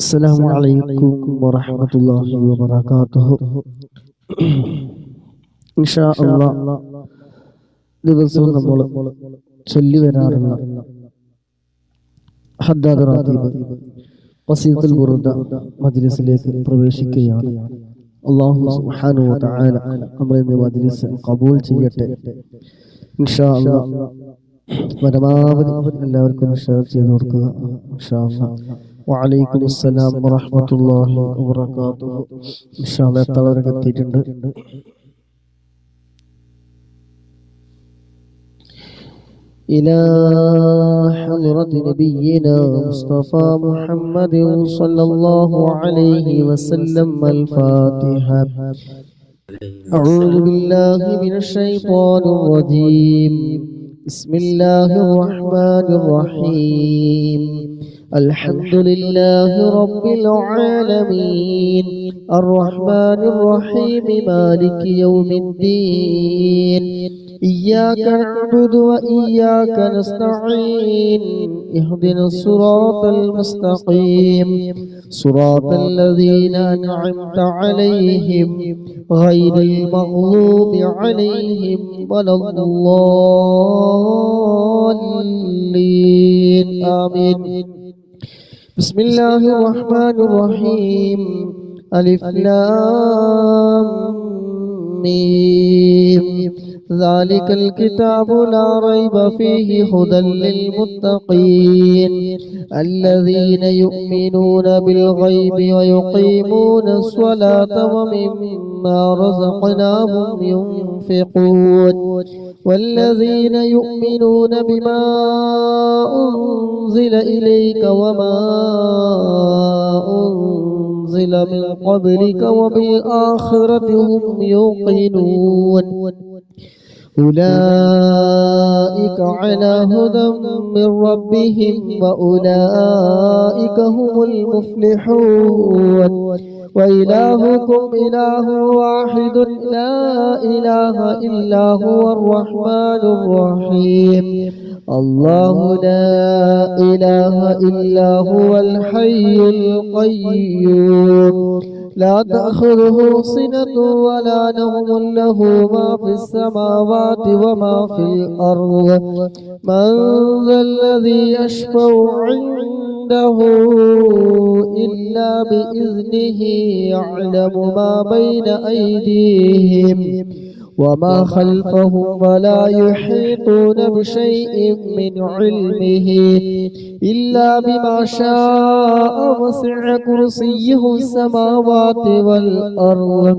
السلام عليكم ورحمة الله وبركاته. ഇൻഷാ അല്ലാഹ് ദിവസവും നമ്മൾ ചൊല്ലി വരാറുള്ള ഹദ്ദാദ് റാത്തീബ് ഖസീദത്തുൽ ബുർദ മജ്ലിസിലേക്ക് പ്രവേശിക്കുകയാണ്. അല്ലാഹു സുബ്ഹാനഹു വ തആല നമ്മുടെ ഈ മജ്ലിസ് ഖബൂൽ ചെയ്യട്ടെ. ഇൻഷാ അല്ലാഹ് പരമാവധി എല്ലാവർക്കും ഷെയർ ചെയ്ത് കൊടുക്കുക. ഇൻഷാ അല്ലാഹ്. വഅലൈക്കും അസ്സലാം വറഹ്മത്തുള്ളാഹി വബറകാതുഹു. ഇൻഷാ അല്ലാഹ് എത്രവരെ എത്തിയിട്ടുണ്ട്? إلى حضرة نبينا مصطفى محمد صلى الله عليه وسلم الفاتحة. أعوذ بالله من الشيطان الرجيم. بسم الله الرحمن الرحيم. الحمد لله رب العالمين الرحمن الرحيم مالك يوم الدين. إياك نعبد وإياك نستعين. اهدنا الصراط المستقيم صراط الذين أنعمت عليهم غير المغضوب عليهم ولا الضالين. آمين. بسم الله الرحمن الرحيم. ألف لام ميم. ذلك الكتاب لا ريب فيه هدى للمتقين الذين يؤمنون بالغيب ويقيمون الصلاة ومما رزقناهم ينفقون والذين يؤمنون بما أنزل إليك وما أنزل من قبلك وبالآخرة هم يوقنون أولئك على هدى من ربهم وأولئك هم المفلحون. وإلهكم إله واحد لا إله إلا هو الرحمن الرحيم. الله لا إله إلا هو الحي القيوم لا تأخذه سنة ولا نوم له ما في السماوات وما في الأرض. من ذا الذي يشفع عنده إلا بإذنه يعلم ما بين أيديهم وما خلفهم ولا يحيطون بشيء من علمه إلا بما شاء. وسع كرسيه السماوات والأرض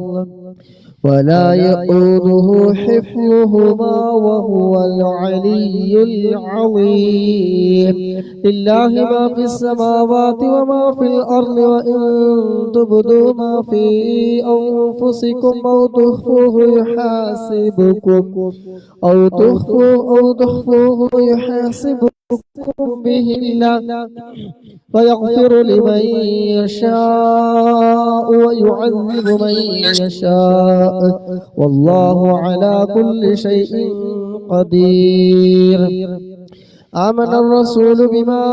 ولا يؤوده حفظهما وهو العلي العظيم. لله ما في السماوات وما في الأرض وإن تبدوا ما في أنفسكم أو تخفوه يحاسبكم به الله فيغفر لمن يشاء ويعذب من يشاء والله على كل شيء قدير. آمن الرسول بما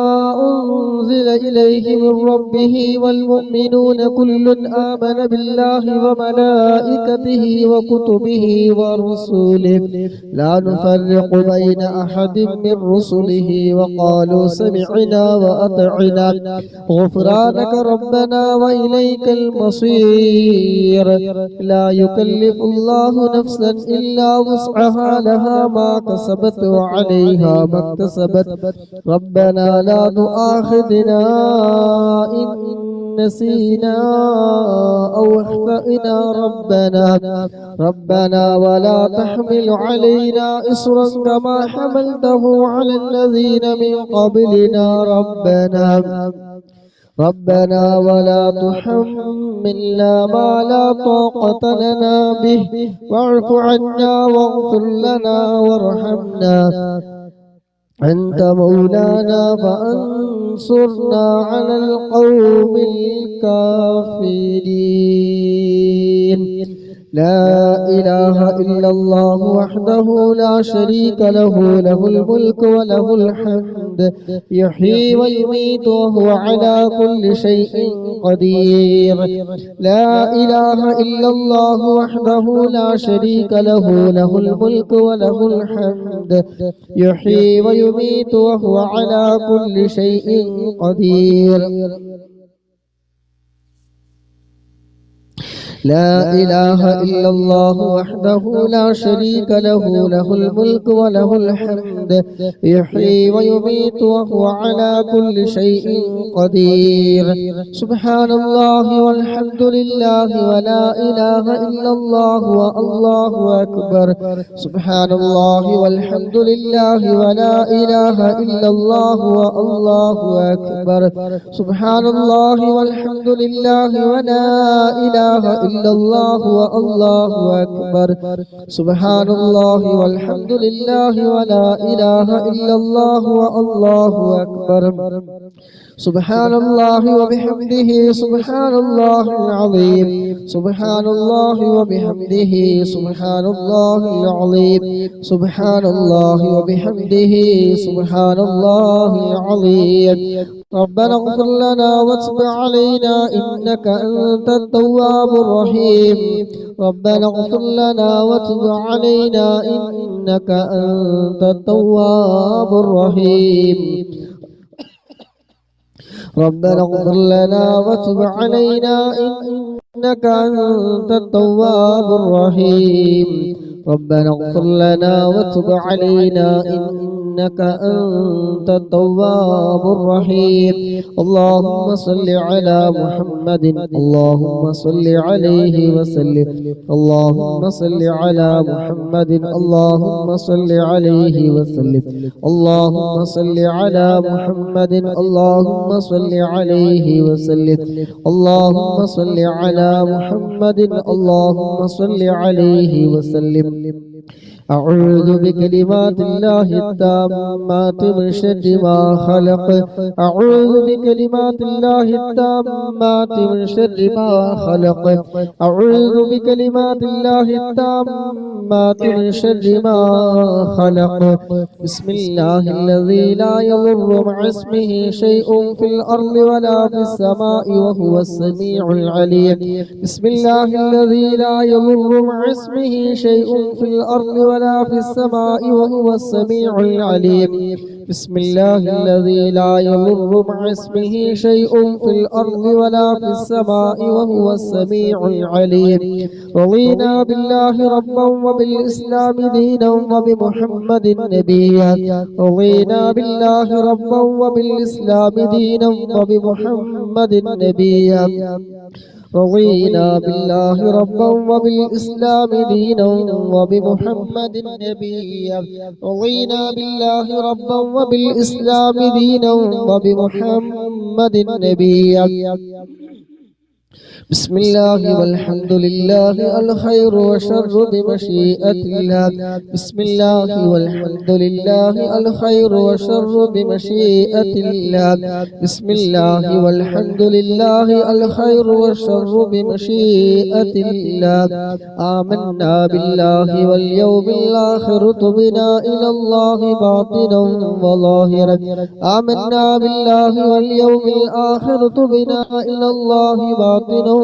أنزل إليه من ربه والمؤمنون كل آمن بالله وملائكته وكتبه ورسله لا نفرق بين أحد من رسله وقالوا سمعنا وأطعنا غفرانك ربنا وإليك المصير. لا يكلف الله نفسا إلا وسعها لها ما كسبت وعليها ما اكتسبت. ربنا لا تؤاخذنا إن نسينا أو أخطأنا ربنا ولا تحمل علينا إصرا كما حملته على الذين من قبلنا ربنا ولا تحملنا ما لا طاقة لنا به واعف عنا واغفر لنا وارحمنا أنت مولانا فانصرنا على القوم الكافرين. لا إله إلا الله وحده لا شريك له له الملك وله الحمد يحيي ويميت وهو على كل شيء قدير لا إله إلا الله وحده لا شريك له له الملك وله الحمد يحيي ويميت وهو على كل شيء قدير لا إله إلا الله وحده لا شريك له له الملك وله الحمد يحيي ويميت وهو على كل شيء قدير سبحان الله والحمد لله ولا إله إلا الله والله أكبر سبحان الله والحمد لله ولا إله إلا الله والله أكبر سبحان الله والحمد لله ولا إله إلا الله والله أكبر سبحان الله والحمد لله ولا إله إلا الله والله أكبر سبحان الله وبحمده سبحان الله العظيم سبحان الله وبحمده سبحان الله العظيم سبحان الله وبحمده سبحان الله العظيم ربنا اغفر لنا واتب علينا إنك أنت التواب الرحيم ربنا اغفر لنا واتب علينا إنك أنت التواب الرحيم ربنا اغفر لنا واتب علينا إنك أنت التواب الرحيم ربنا اغفر لنا واتب علينا إنك أنت التواب الرحيم اللهم صل على محمد اللهم صل عليه وسلم اللهم صل على محمد اللهم صل عليه وسلم اللهم صل على محمد اللهم صل عليه وسلم اللهم صل على محمد اللهم صل عليه وسلم أعوذ بكلمات الله التامات من شر ما خلق أعوذ بكلمات الله التامات من شر ما خلق أعوذ بكلمات الله التامات من شر ما خلق بسم الله الذي لا يضر مع اسمه شيء في الأرض ولا في السماء وهو السميع العليم بسم الله الذي لا يضر مع اسمه شيء في الأرض ولا في السماء وهو السميع العليم بسم الله الذي لا يضر مع اسمه شيء في الأرض ولا في السماء وهو السميع العليم رضينا بالله ربا وبالإسلام دينا وبمحمد نبيا رضينا بالله ربا وبالإسلام دينا وبمحمد نبيا رضينا بالله ربا وبالإسلام دينا وبمحمد نبيا رضينا بالله ربا وبالإسلام دينا وبمحمد نبيا بسم الله والحمد لله الخير والشر بمشيئة الله بسم الله والحمد لله الخير والشر بمشيئة الله بسم الله والحمد لله الخير والشر بمشيئة الله آمنا بالله واليوم الآخر تبنا إلى الله باطنا وظاهرا آمنا بالله واليوم الآخر تبنا إلى الله باطنا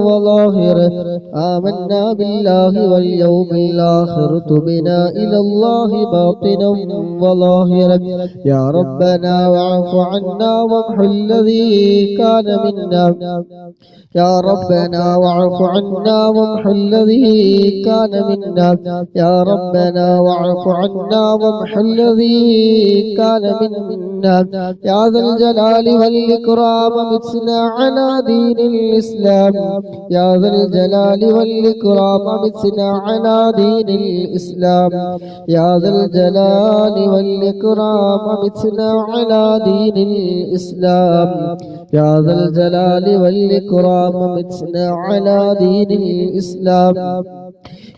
وظاهرا آمنا بالله واليوم الآخر تبنا إلى الله باطنا وظاهرا يا ربنا واعف عنا وامحو الذي كان منا يا ربنا واعف عنا وامحو الذي كان منا يا ربنا واعف عنا وامحو الذي كان منا يا ذا الجلال والإكرام متنا على دين الإسلام يا ذا الجلال والإكرام متنا على دين الإسلام يا ذا الجلال والإكرام متنا على دين الإسلام يا ذا الجلال والإكرام متنا على دين الإسلام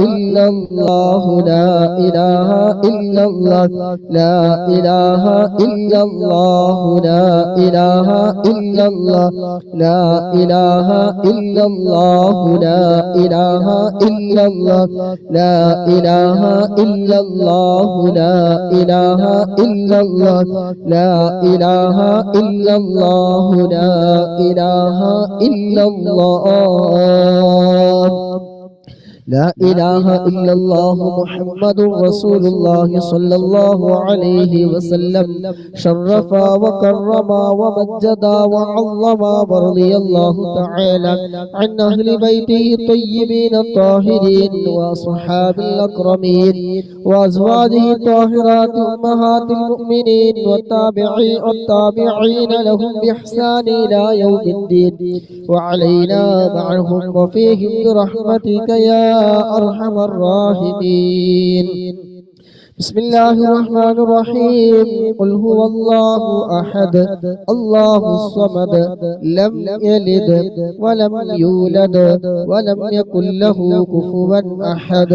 إلا الله لا إله إلا الله لا إله إلا الله لا إله إلا الله لا إله إلا الله لا إله إلا الله لا إله إلا الله لا إله إلا الله لا إله إلا الله لا إله إلا الله لا إله إلا الله محمد رسول الله صلى الله عليه وسلم شرفا وكرما ومجدا وعظما ورضي الله تعالى عن أهل بيته الطيبين الطاهرين وأصحاب الأكرمين وأزواجه الطاهرات أمهات المؤمنين والتابعين لهم بإحسان إلى يوم الدين وعلينا معهم وفيهم برحمتك يا أرحم الراحمين. بسم الله الرحمن الرحيم. قل هو الله أحد الله الصمد لم يلد ولم يولد ولم يكن له كفوا أحد.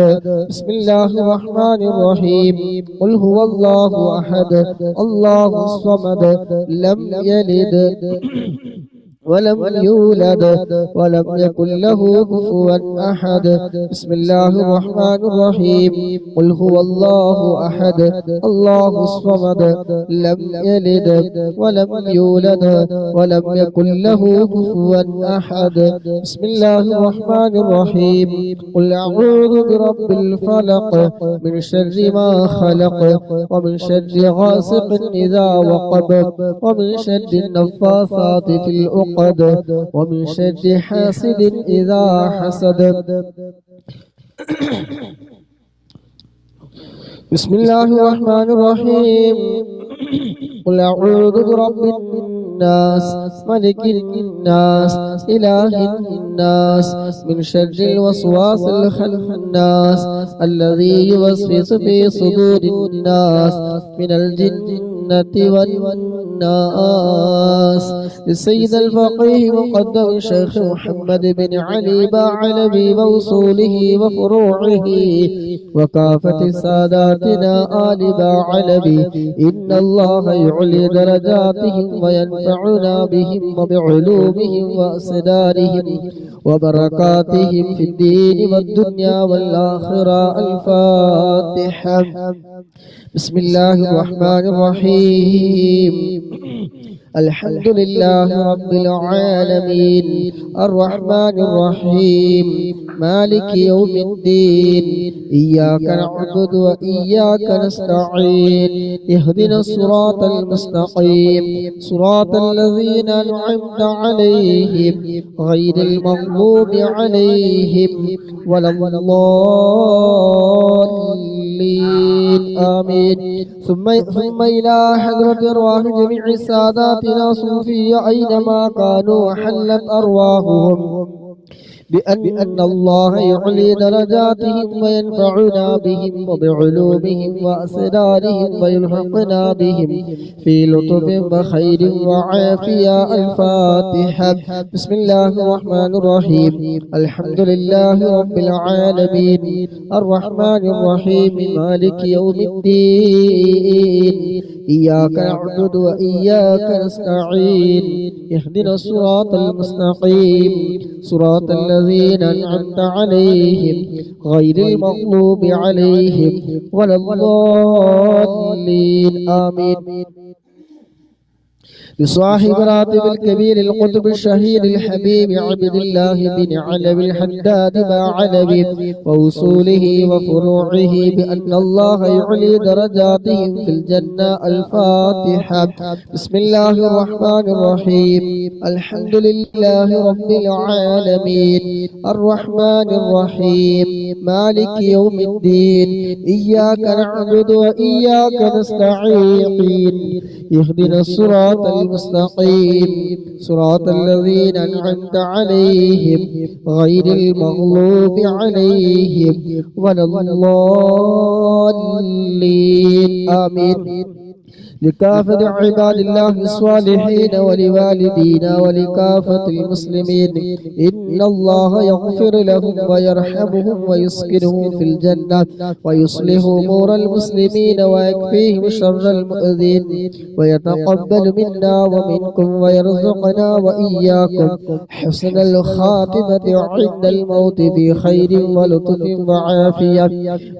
بسم الله الرحمن الرحيم. قل هو الله أحد الله الصمد لم يلد ولم يولد ولم يكن له كفوا أحد. بسم الله الرحمن الرحيم. قل هو الله أحد الله الصمد لم يلد ولم يولد ولم يكن له كفوا أحد. بسم الله الرحمن الرحيم. قل أعوذ برب الفلق من شر ما خلق ومن شر غاسق إذا وقب ومن شر النفاثات في العقد ومن شر حاسد إذا حسد. بسم الله الرحمن الرحيم. قل أعوذ برب الناس ملك الناس إله الناس من شر الوسواس الخناس الذي يوسوس في صدور الناس من الجنة والناس. للسيد الفقيه مقدم الشيخ محمد بن علي باعلبي ووصوله وفروعه وكافة ساداتنا آل باعلبي إن الله يعلي درجاتهم وينفعنا بهم وبعلومهم وأسرارهم وبركاتهم في الدين والدنيا والآخرة. الفاتحة. بسم الله الرحمن الرحيم. الحمد لله رب العالمين الرحمن الرحيم مالك يوم الدين إياك نعبد وإياك نستعين اهدنا الصراط المستقيم صراط الذين أنعمت عليهم غير المغضوب عليهم ولا الضالين آمين. ثم إلى حضرة أرواح جميع ساداتنا صوفية أينما كانوا حلت أرواحهم بأن الله يعلي درجاتهم وينفعنا بهم وبعلومهم وأسرارهم ويلحقنا بهم في لطف وخير وعافية. الفاتحة. بسم الله الرحمن الرحيم. الحمد لله رب العالمين الرحمن الرحيم مالك يوم الدين إياك نعبد وإياك نستعين اهدنا الصراط المستقيم صراط الذين أنعمت عليهم غير المغضوب عليهم ولا الضالين آمين. بصاحب راتب الكبير القطب الشهيد الحبيب عبد الله بن علوي الحداد باعلبي ووصوله وفروعه بأن الله يعلي درجاتهم في الجنة. الفاتحة. بسم الله الرحمن الرحيم. الحمد لله رب العالمين الرحمن الرحيم مالك يوم الدين إياك نعبد وإياك نستعين اهدنا الصراط المستقيم صراط الذين أنعمت عليهم غير المغضوب عليهم ولا الضالين آمين. لكافة عباد الله الصالحين ولوالدينا ولكافة المسلمين إن الله يغفر لهم ويرحمهم ويسكنهم في الجنة ويصلح أمور المسلمين ويكفيهم شر المؤذين ويتقبل منا ومنكم ويرزقنا وإياكم حسن الخاتمة عند الموت في خير ولطف وعافية.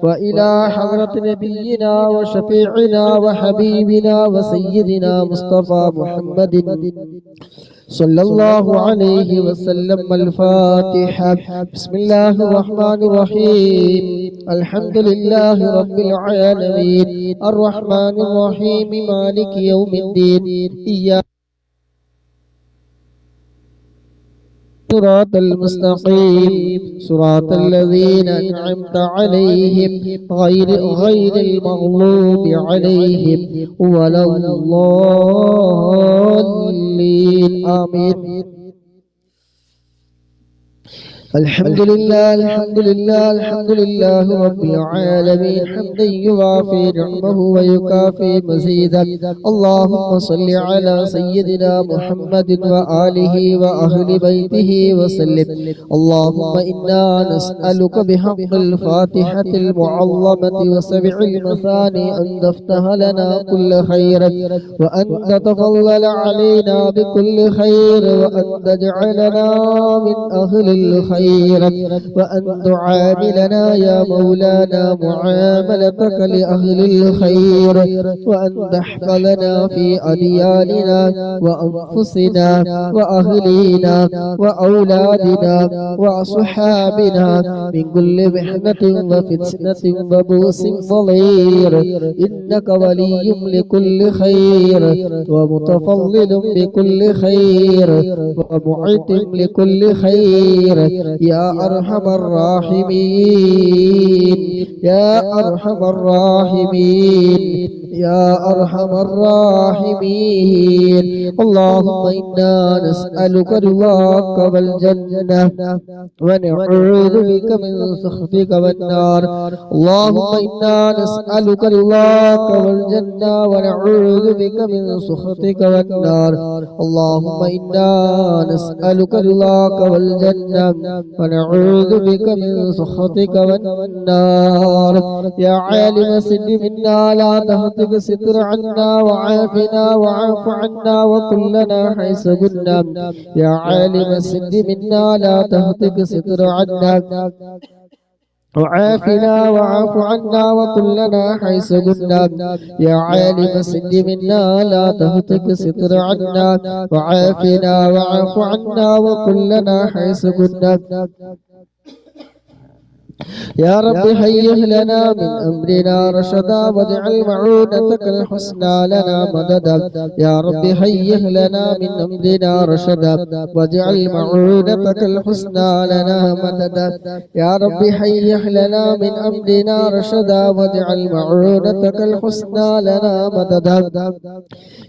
وإلى حضرة نبينا وشفيعنا وحبيبنا وسيدنا مصطفى محمد صلى الله عليه وسلم الفاتحة. بسم الله الرحمن الرحيم. الحمد لله رب العالمين الرحمن الرحيم مالك يوم الدين إياك صراط المستقيم صراط الذين أنعمت عليهم غير المغضوب عليهم ولا الضالين آمين. الحمد لله الحمد لله الحمد لله رب العالمين حمدا يوافي نعمه ويكافي مزيدا. اللهم صل على سيدنا محمد وآله وأهل بيته وسلم. اللهم إنا نسألك بحق الفاتحة المعظمة وسبع المثاني أن تفتح لنا كل خير وأن تتفضل علينا بكل خير وأن تجعلنا من أهل الخير وأن تعاملنا يا مولانا معاملتك لأهل الخير وأن تحفظنا في أدياننا وأنفسنا وأهلينا وأولادنا وأصحابنا من كل محنة وفتنة وبوس ضلير إنك ولي لكل خير ومتفضل بكل خير ومعتم لكل خير يا أرحم الراحمين يا أرحم الراحمين يا أرحم الراحمين. اللهم إنا نسألك رضاك والجنة ونعوذ بك من سخطك والنار. اللهم إنا نسألك رضاك والجنة ونعوذ بك من سخطك والنار. اللهم إنا نسألك رضاك والجنة ونعوذ بك من سخطك والنار. يا عالم سد منا لا تهتك ستر عنا وعافنا وعاف عنا وكلنا حيث كنا. يا عالم سد منا لا تهتك ستر عنا وعافنا وعاف عنا وكلنا حيث كنا. يا عالم سد منا لا تهتك ستر عنا وعافنا وعاف عنا وكلنا حيث كنا. يا رب هيئ لنا من أمرنا رشدا واجعل معونتك الحسنى لنا مددا. يا رب هيئ لنا من أمرنا رشدا واجعل معونتك الحسنى لنا مددا. يا رب هيئ لنا من أمرنا رشدا واجعل معونتك الحسنى لنا مددا.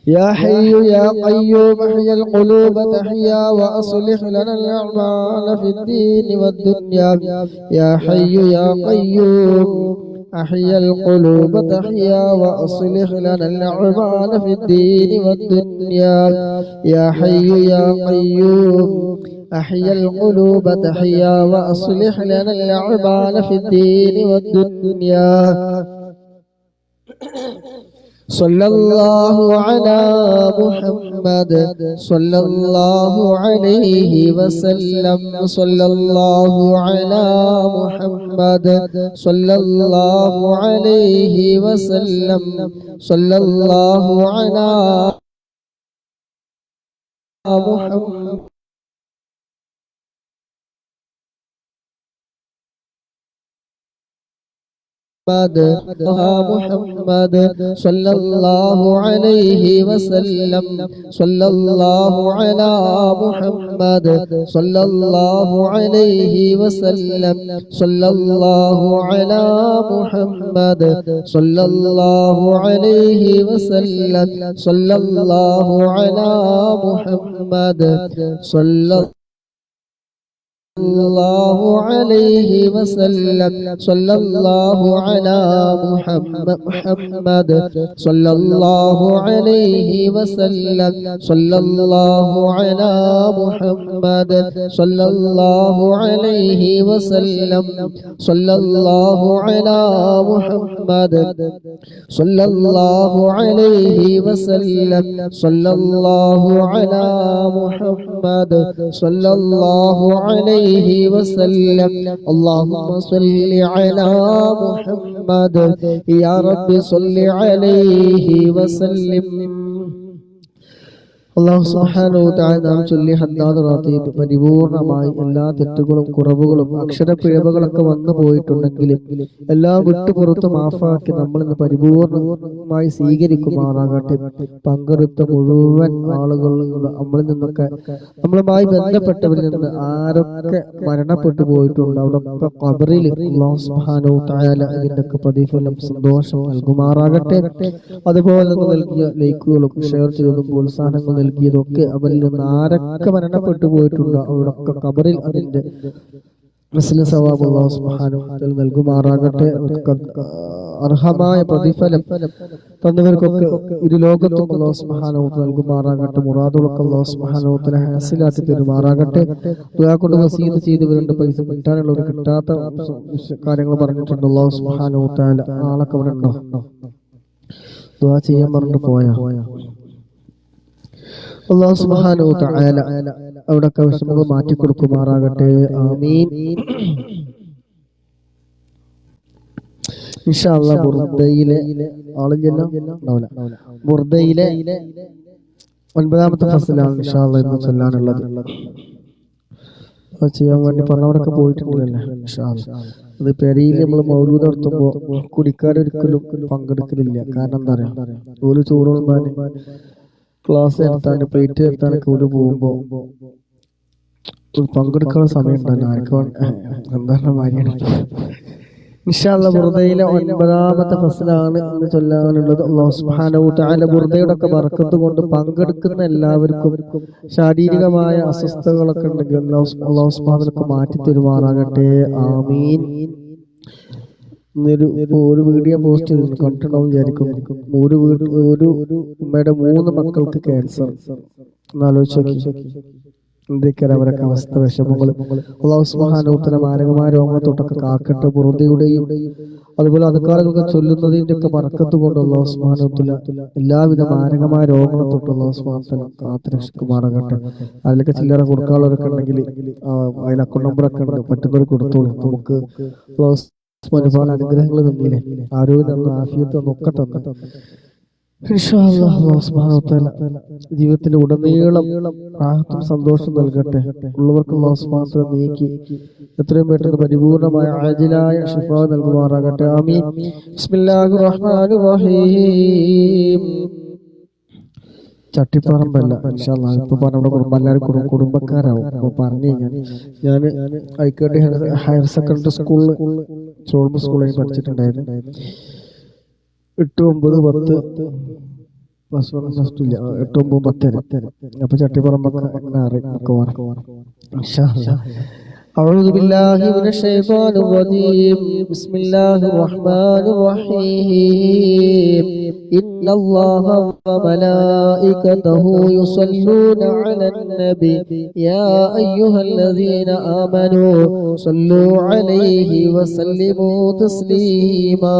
يا حي يا قيوم احيي القلوب تحيا وأصلح لنا الأعمال في الدين والدنيا. يا حي يا قيوم أحيي القلوب تحيا وأصلح لنا الأعمال في الدين والدنيا. يا حي يا قيوم أحيي القلوب تحيا وأصلح لنا الأعمال في الدين والدنيا. صلى الله على محمد صلى الله عليه وسلم. صلى الله على محمد صلى الله عليه وسلم. صلى الله على محمد محمد صلى الله عليه وسلم. صلى الله على محمد صلى الله عليه وسلم. صلى الله على محمد صلى الله عليه وسلم. صلى الله على محمد صلى الله عليه وسلم صلى الله على محمد صلى الله عليه وسلم صلى الله على محمد صلى الله عليه وسلم صلى الله على محمد صلى الله عليه وسلم صلى الله على محمد صلى الله عليه وسلم اللهم صل على محمد يا رب صل عليه وسلم അള്ളാഹു സുബ്ഹാനഹു വ തആല നാം ചൊല്ലി ഹദ്ദാദ് റാത്തീബ് പരിപൂർണമായി എല്ലാ തെറ്റുകളും കുറവുകളും അക്ഷരപ്പിഴവുകളൊക്കെ വന്നു പോയിട്ടുണ്ടെങ്കിൽ എല്ലാം വിട്ടുപുറത്ത് മാഫാക്കി നമ്മൾ ഇന്ന് പരിപൂർണമായി സ്വീകരിക്കുമാറാകട്ടെ. പങ്കെടുത്ത മുഴുവൻ ആളുകളിൽ നമ്മളിൽ നിന്നൊക്കെ നമ്മളുമായി ബന്ധപ്പെട്ടവരിൽ നിന്ന് ആരൊക്കെ മരണപ്പെട്ടു പോയിട്ടുണ്ട് അവിടൊക്കെ ഖബറിൽ അള്ളാഹു സുബ്ഹാനഹു വ തആല ഇതിന്റെയൊക്കെ പ്രതിഫലം സന്തോഷം നൽകുമാറാകട്ടെ. അതുപോലെ നൽകിയ ലൈക്കുകളും ഷെയർ ചെയ്തതും പ്രോത്സാഹനങ്ങളും നൽകിയതൊക്കെ അവരിൽ നിന്ന് ആരൊക്കെ മരണപ്പെട്ടു പോയിട്ടുണ്ടോ അവിടൊക്കെ ഖബറിൽ അതിന്റെ സവാബ് അല്ലാഹു സുബ്ഹാനഹു വ തആല നൽകുമാറാകട്ടെ. അർഹമായ പ്രതിഫലം തന്നവർക്കൊക്കെ ഇരു ലോകത്തും അല്ലാഹു സുബ്ഹാനഹു വ തആല നൽകുമാറാകട്ടെ. മുറാദുകളൊക്കെ അല്ലാഹു സുബ്ഹാനഹു വ തആല ഹാസിലാക്കി തരുമാറാകട്ടെ. ദുആ കൊണ്ട് വസീയത്ത് ചെയ്തവരുണ്ട്, പൈസ കിട്ടാനുള്ളവർ കിട്ടാത്ത കാര്യങ്ങൾ പറഞ്ഞിട്ടുണ്ട്. അല്ലാഹു സുബ്ഹാനഹു വ തആല ആളൊക്കെ അവിടെ ഉണ്ടോ? ദുആ ചെയ്യാൻ പറഞ്ഞിട്ട് പോയാ അല്ലാഹു സുബ്ഹാനഹു വ തആല അവിടൊക്കെ വിഷമങ്ങൾ മാറ്റിക്കൊടുക്കുമാറാകട്ടെ. ആമീൻ. ഇൻഷാ അല്ലാഹ് ബുർദയിലെ ആളില്ലല്ലോ ഉണ്ടാവില്ല. ബുർദയിലെ 9ാമത്തെ ഫസലാണ് ഇൻഷാ അല്ലാഹ് ഇന്ന് ചൊല്ലാനുള്ളത്. അത് ചെയ്യാൻ വേണ്ടി പറഞ്ഞവരൊക്കെ പോയിട്ടുണ്ടല്ലോ ഇൻഷാ അല്ലാഹ്. അത് പെരയിൽ നമ്മൾ മൗലൂദ് നടത്തുമ്പോൾ കുടിക്കാരൊരിക്കലും പങ്കെടുക്കലില്ല. കാരണം എന്താ പറയാ, ഒരു ചോറുണ്ടാൻ ക്ലാസ് എടുത്താൻ പ്ലേറ്റ് എടുത്താനൊക്കെ ഒരു പോകുമ്പോ പങ്കെടുക്കാനുള്ള സമയം ഉണ്ടല്ലോ ആർക്കും എന്താണ് മാരിയാണ്. ഇൻഷാ അല്ലാഹ് ബുർദയിലെ 9ാമത്തെ ഫസലാണ് ഇന്ന് ചൊല്ലാനുള്ളത്. അല്ലാഹു സുബ്ഹാനഹു വ തആല ബുർദയുടെ ഒക്കെ ബർക്കത്ത് കൊണ്ട് പങ്കെടുക്കുന്ന എല്ലാവർക്കും ശാരീരികമായ അസ്വസ്ഥതകളൊക്കെ ഉണ്ടെങ്കിൽ അല്ലാഹു സുബ്ഹാനഹു വ തആല മാറ്റി തരുമാറാകട്ടെ. ആമീൻ. ഒരു വീഡിയോ പോസ്റ്റ് ചെയ്തിട്ടുണ്ട്, കണ്ടിട്ടുണ്ടാവും വിചാരിക്കും. ഒരു ഉമ്മയുടെ 3 മക്കൾക്ക് ക്യാൻസർ. എന്നാലോചിച്ച് എന്തൊക്കെയാണ് അവരൊക്കെ അവസ്ഥ, വിഷമങ്ങൾ. അല്ലാഹു സുബ്ഹാനഹു വ തആല മാരകമായ രോഗങ്ങളെ തൊട്ടൊക്കെ കാക്കട്ടെ. ബുർദയുടെയും അതുപോലെ അദ്കാറുകളൊക്കെ ചൊല്ലുന്നതിന്റെ ഒക്കെ ബർക്കത്ത് കൊണ്ട് അല്ലാഹു സുബ്ഹാനഹു വ തആല എല്ലാവിധ മാരകമായ രോഗങ്ങളെ തൊട്ട് അല്ലാഹു സുബ്ഹാനഹു വ തആല കാത്തുരക്ഷിക്കുമാറാകട്ടെ. അതിലൊക്കെ ചില്ലറ കൊടുക്കാനുള്ളവരൊക്കെ ഉണ്ടെങ്കിൽ അതിൽ അക്കൗണ്ട് നമ്പറൊക്കെ ഉണ്ട്, പറ്റുന്നവർ കൊടുത്തോളൂ. നമുക്ക് ഒരുപാട് അനുഗ്രഹങ്ങൾ തന്നില്ലേ, ആരോഗ്യം തന്നു, ആഫിയത്ത് തന്നു, ഒക്കെ തന്നു. ഇൻഷാ അല്ലാഹ് അല്ലാഹു സുബ്ഹാനഹു വ തആല ജീവിതത്തിൽ ഉടനീളം റാഹത്തും സന്തോഷം നൽകട്ടെ. ഉള്ളവർക്ക് അല്ലാഹു സുബ്ഹാനഹു വ തആല നീക്കി എത്രയും പെട്ടെന്ന് പരിപൂർണമായ ആജിലായ ശിഫാ നൽകുമാറാകട്ടെ. ആമീൻ. ബിസ്മില്ലാഹിർ റഹ്മാനിർ റഹീം. ചട്ടിപ്പറമ്പല്ല ഇൻഷാ അല്ലാഹ് ഇപ്പൊ പറഞ്ഞ എല്ലാവരും കുടുംബക്കാരാവും. അപ്പൊ പറഞ്ഞു ഞാൻ ഐക്കോട്ടെ ഹയർ സെക്കൻഡറി സ്കൂളിൽ ചോൾമ സ്കൂളിൽ പഠിച്ചിട്ടുണ്ടായിരുന്നു. 8, 9, 10 പ്ലസ് 1 പ്ലസ് 2 ഇല്ല, 8, 9, 10. അപ്പൊ ചട്ടിപ്പറമ്പൊക്കെ ഇൻഷാ അല്ലാഹ്. أعوذ بالله من الشيطان الرجيم. بسم الله الرحمن الرحيم. إن الله وملائكته يصلون على النبي يا أيها الذين آمنوا صلوا عليه وسلموا تسليما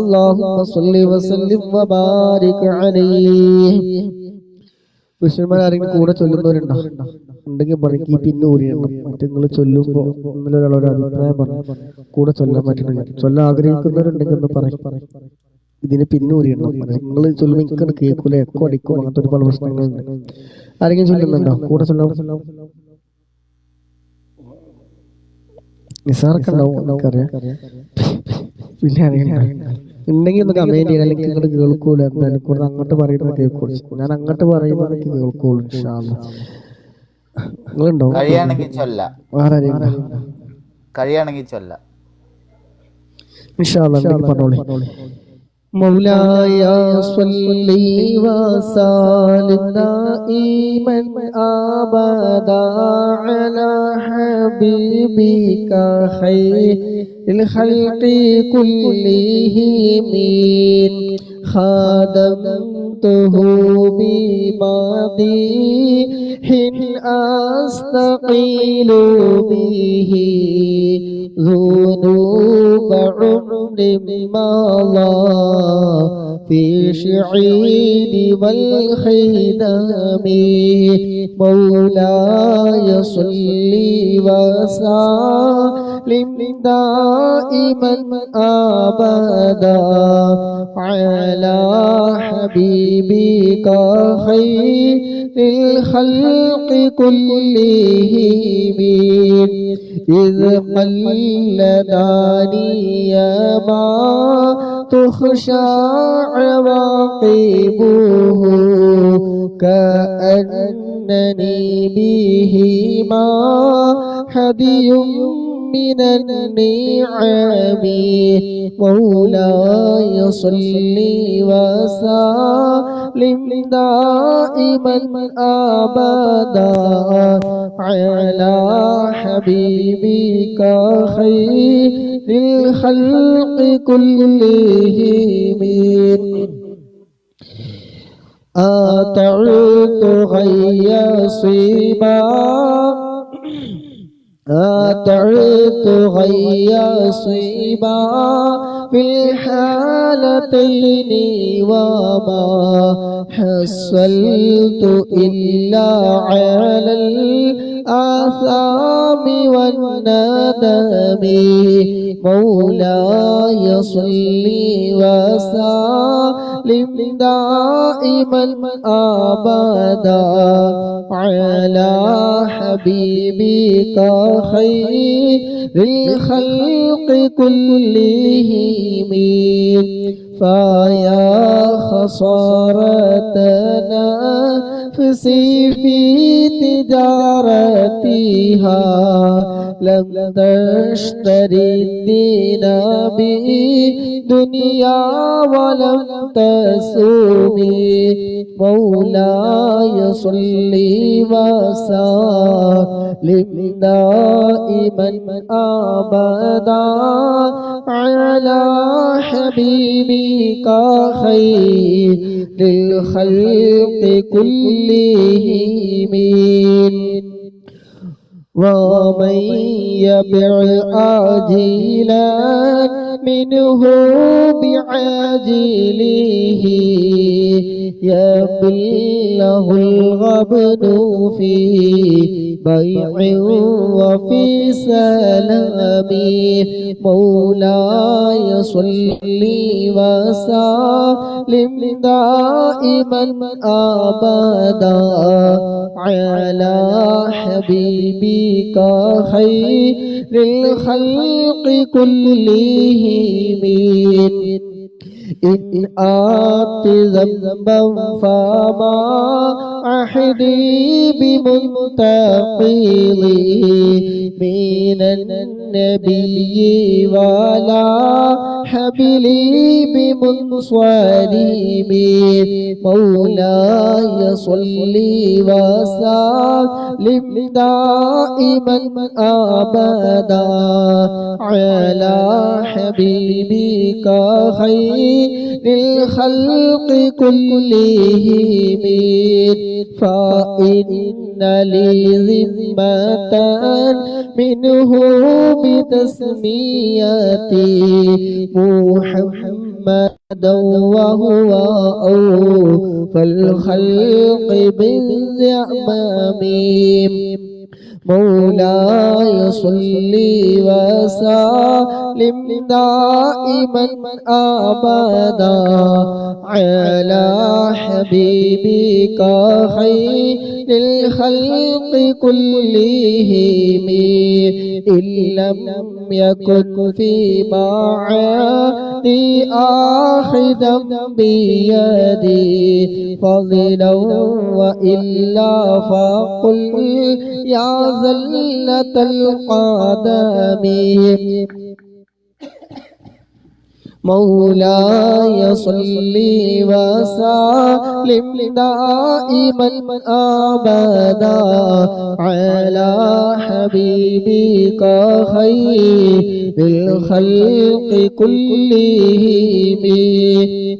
اللهم صل وسلم وبارك عليه. പുരുഷന്മാർ ആരെങ്കിലും കൂടെ ചൊല്ലുന്നവരുണ്ടോ? ഉണ്ടെങ്കിൽ പറയും ഈ പിന്നെ ഊരിയുണ്ട്. മറ്റങ്ങൾ ചൊല്ലുമ്പോ ഇന്നലെ ഒരാളൊരു അഭിപ്രായം പറഞ്ഞു കൂടെ ചൊല്ലാൻ പറ്റുന്നില്ല. ചൊല്ലാൻ ആഗ്രഹിക്കുന്നവരുണ്ടെങ്കിൽ ഒന്ന് പറയും ഇതിന് പിന്നെ ഊരിയുണ്ടോ. നിങ്ങൾ ചൊല്ലുമ്പോൾ എനിക്കത് കേൾക്കൂല, എക്കോ അടിക്കും, അങ്ങനത്തെ ഒരുപാട് പ്രശ്നങ്ങളുണ്ട്. ആരെങ്കിലും ചൊല്ലുന്നുണ്ടോ? കൂടെ ചൊല്ലാൻ നിസാറൊക്കെ ഉണ്ടാവും, നമുക്കറിയാം. പിന്നെ അറിയണ്ട ഉണ്ടെങ്കിൽ ഒന്ന് കമന്റ് ചെയ്യണം, അല്ലെങ്കിൽ ഇങ്ങോട്ട് കേൾക്കൂല. എന്തായാലും കൂടുതൽ അങ്ങോട്ട് പറയുന്നത് കേൾക്കൂല, ഞാൻ അങ്ങോട്ട് പറയുന്നത് കേൾക്കൂളൂ. ഇൻഷാ അല്ലാഹ് നിങ്ങളുണ്ടോ? കഴിയാണെങ്കിൽ ചൊല്ലാം, ഇൻഷാ അല്ലാഹ് പറഞ്ഞോളി. مولاي صل وسلم دائما أبدا على حبيبك خير الخلق كلهم خادمته بمديح أستقيل به ذنوب عمر مضى في شعيد والخدم مولاي صل وسلم دائما أبدا على حبيبك خير الخلق كلهم إذ قلداني ما تخشى عواقبه كأنني بهما هدي من النعم مولاي صل وسلم دائما أبدا على حبيبك خير الخلق كلهم أطعت غي صبا أطعت غي صبا في الحالتين وما حصلت إلا على الآثام والندم مولاي صل وسلم دائما أبدا على حبيبك خير الخلق كلهم فيا خسارتنا نفسي في تجارتها لم تشتري الدين بدنيا ولم تسومي مولاي صل وسلم دائما أبدا على حبيبك خير للخلق كلهم ومن يبع عاجلا منه بعاجله يبله الغبن في بيع وفي سلام مولاي صل وسلم دائما أبدا على حبيبك خير الخلق كلهم إن آت ذنبا فما أحدي بمنتقلي من النبي ولا حبلي بمنصرم مولاي صل وسلم دائما أبدا على حبيبك خير للخلق كلهم فإن لي ذمة منه بتسميتي محمدا وهو أوفى الخلق بالزعمام مولاي صل وسلم دائما أبدا على حبيبك خير الخلق كلهم إن لم يكن في معادي آخذا بيدي فضلا وإلا فقل يا زلة القدم مولاي صل وسلم دائما أبدا على حبيبك خير الخلق كلهم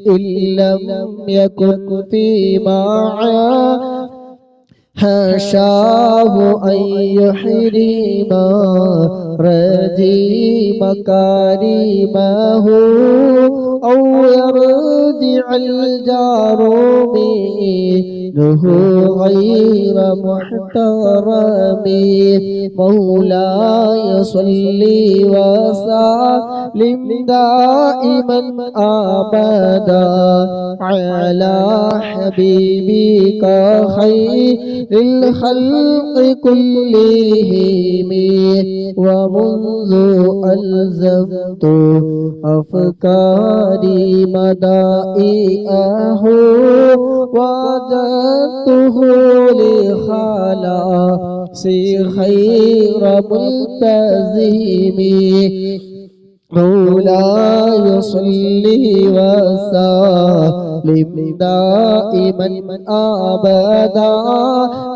إن لم يكن فيما حاشاه أن يحرم رجي مكارمه أو يرجع الجار منه غير محترم مولاي صل وسلم دائما أبدا على حبيبك خير الخلق كلهم ومنذ ألزمت أفكاري مدائعه وجدته لخلاصي خير ملتزم مولاي صل وسلم دائما أبدا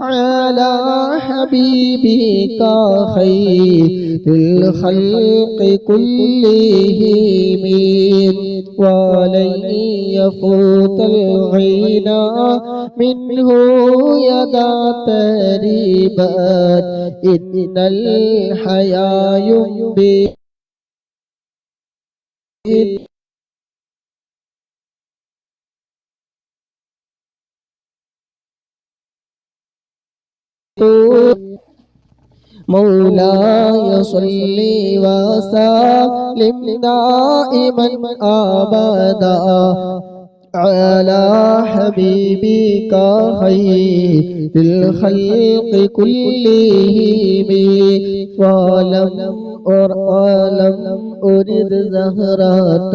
على حبيبك خير الخلق كلهم ولن يفوت الغنى منه يدا تريبات إن الحياة ينبي مولاي صل وسلم دائما أبدا على حبيبك خير الخلق كلهم ولم أرد زهرة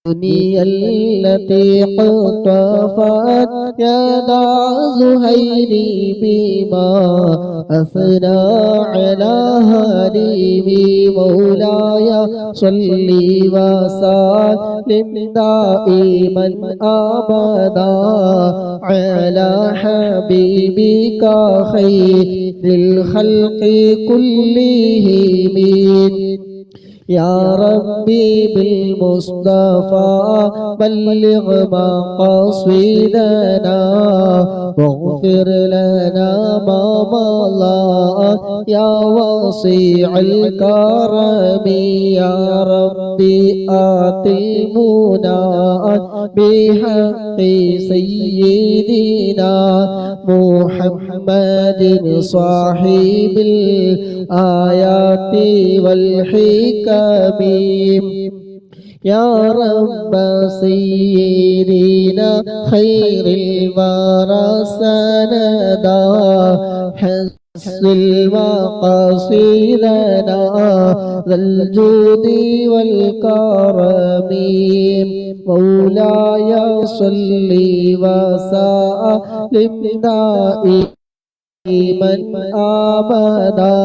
الدنيا التي قطفت يدا زهير بما أثنى على هريمي مولاي صل وسلم دائما أبدا على حبيبك خير الخلق كلهم يا ربي بالمصطفى بلغ مقاصدنا واغفر لنا ما مضى يا واسع الكرم يا ربي آت المنى بحق سيدنا محمد صاحب الآيات والحكم يا رب سيدنا خير الورى سندا حسن مقاصدنا ذا الجود والكرم مولاي صل وسلم دائما أبدا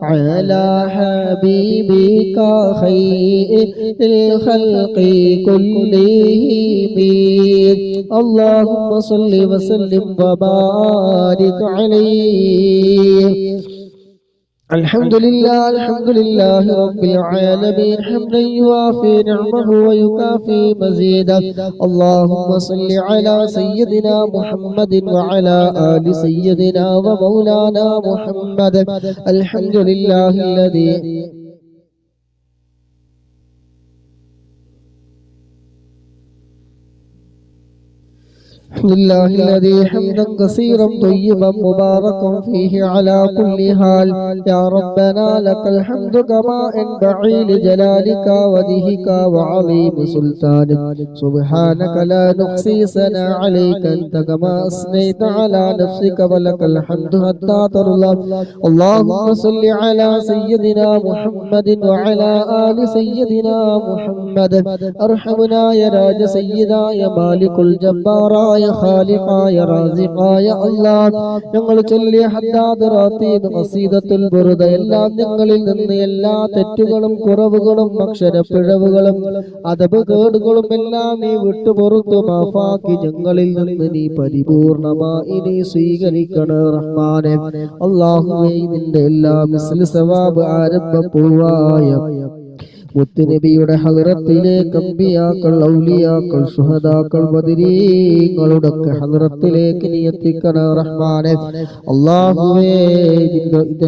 على حبيبك خير الخلق كلهم اللهم صل وسلم وبارك عليه الحمد لله رب العالمين حمدا يوافي نعمه ويكافي مزيده اللهم صل على سيدنا محمد وعلى آل سيدنا ومولانا محمد الحمد لله الذي الحمد لله الذي حمدا كثيرا طيبا مباركا فيه على كل حال يا ربنا لك الحمد كما ينبغي لجلالك وجهك وعظيم سلطانك سبحانك لا نحصي ثناء عليك أنت كما أثنيت على نفسك ولك الحمد حتى ترضى اللهم صل على سيدنا محمد وعلى آل سيدنا محمد ارحمنا يا راج سيدا يا مالك الجبار ഖാലിഖായ റാസിഖായ അല്ലാഹ് ഞങ്ങൾ ചൊല്ലിയ ഹദ്ദാദ് റാത്തീബ് ഖസീദത്തുൽ ബുർദ എല്ലാം ഞങ്ങളിൽ നിന്ന് എല്ലാ തെറ്റുകളും കുറവുകളും അക്ഷരപ്പിഴവുകളും അദബ് കേടുകളും എല്ലാം നീ വിട്ടുപുറത്തു മാഫാക്കി ഞങ്ങളിൽ നിന്ന് നീ പരിപൂർണമായി നീ സ്വീകരിക്കണേ റഹ്മാനെ. അല്ലാഹുവേ നിന്റെ എല്ലാ മിസ്ലി സവാബ് ആരംഭപ്പൂവായ മുത്തുനബിയുടെ ഹദ്റത്തിലേക്ക് അമ്പിയാക്കൾ ഔലിയാക്കൾ ശുഹദാക്കൾ ബദരീങ്ങളുടെ ഹദ്റത്തിലേക്ക് നീ എത്തിക്കണേ റഹ്മാനെ. അല്ലാഹുവേ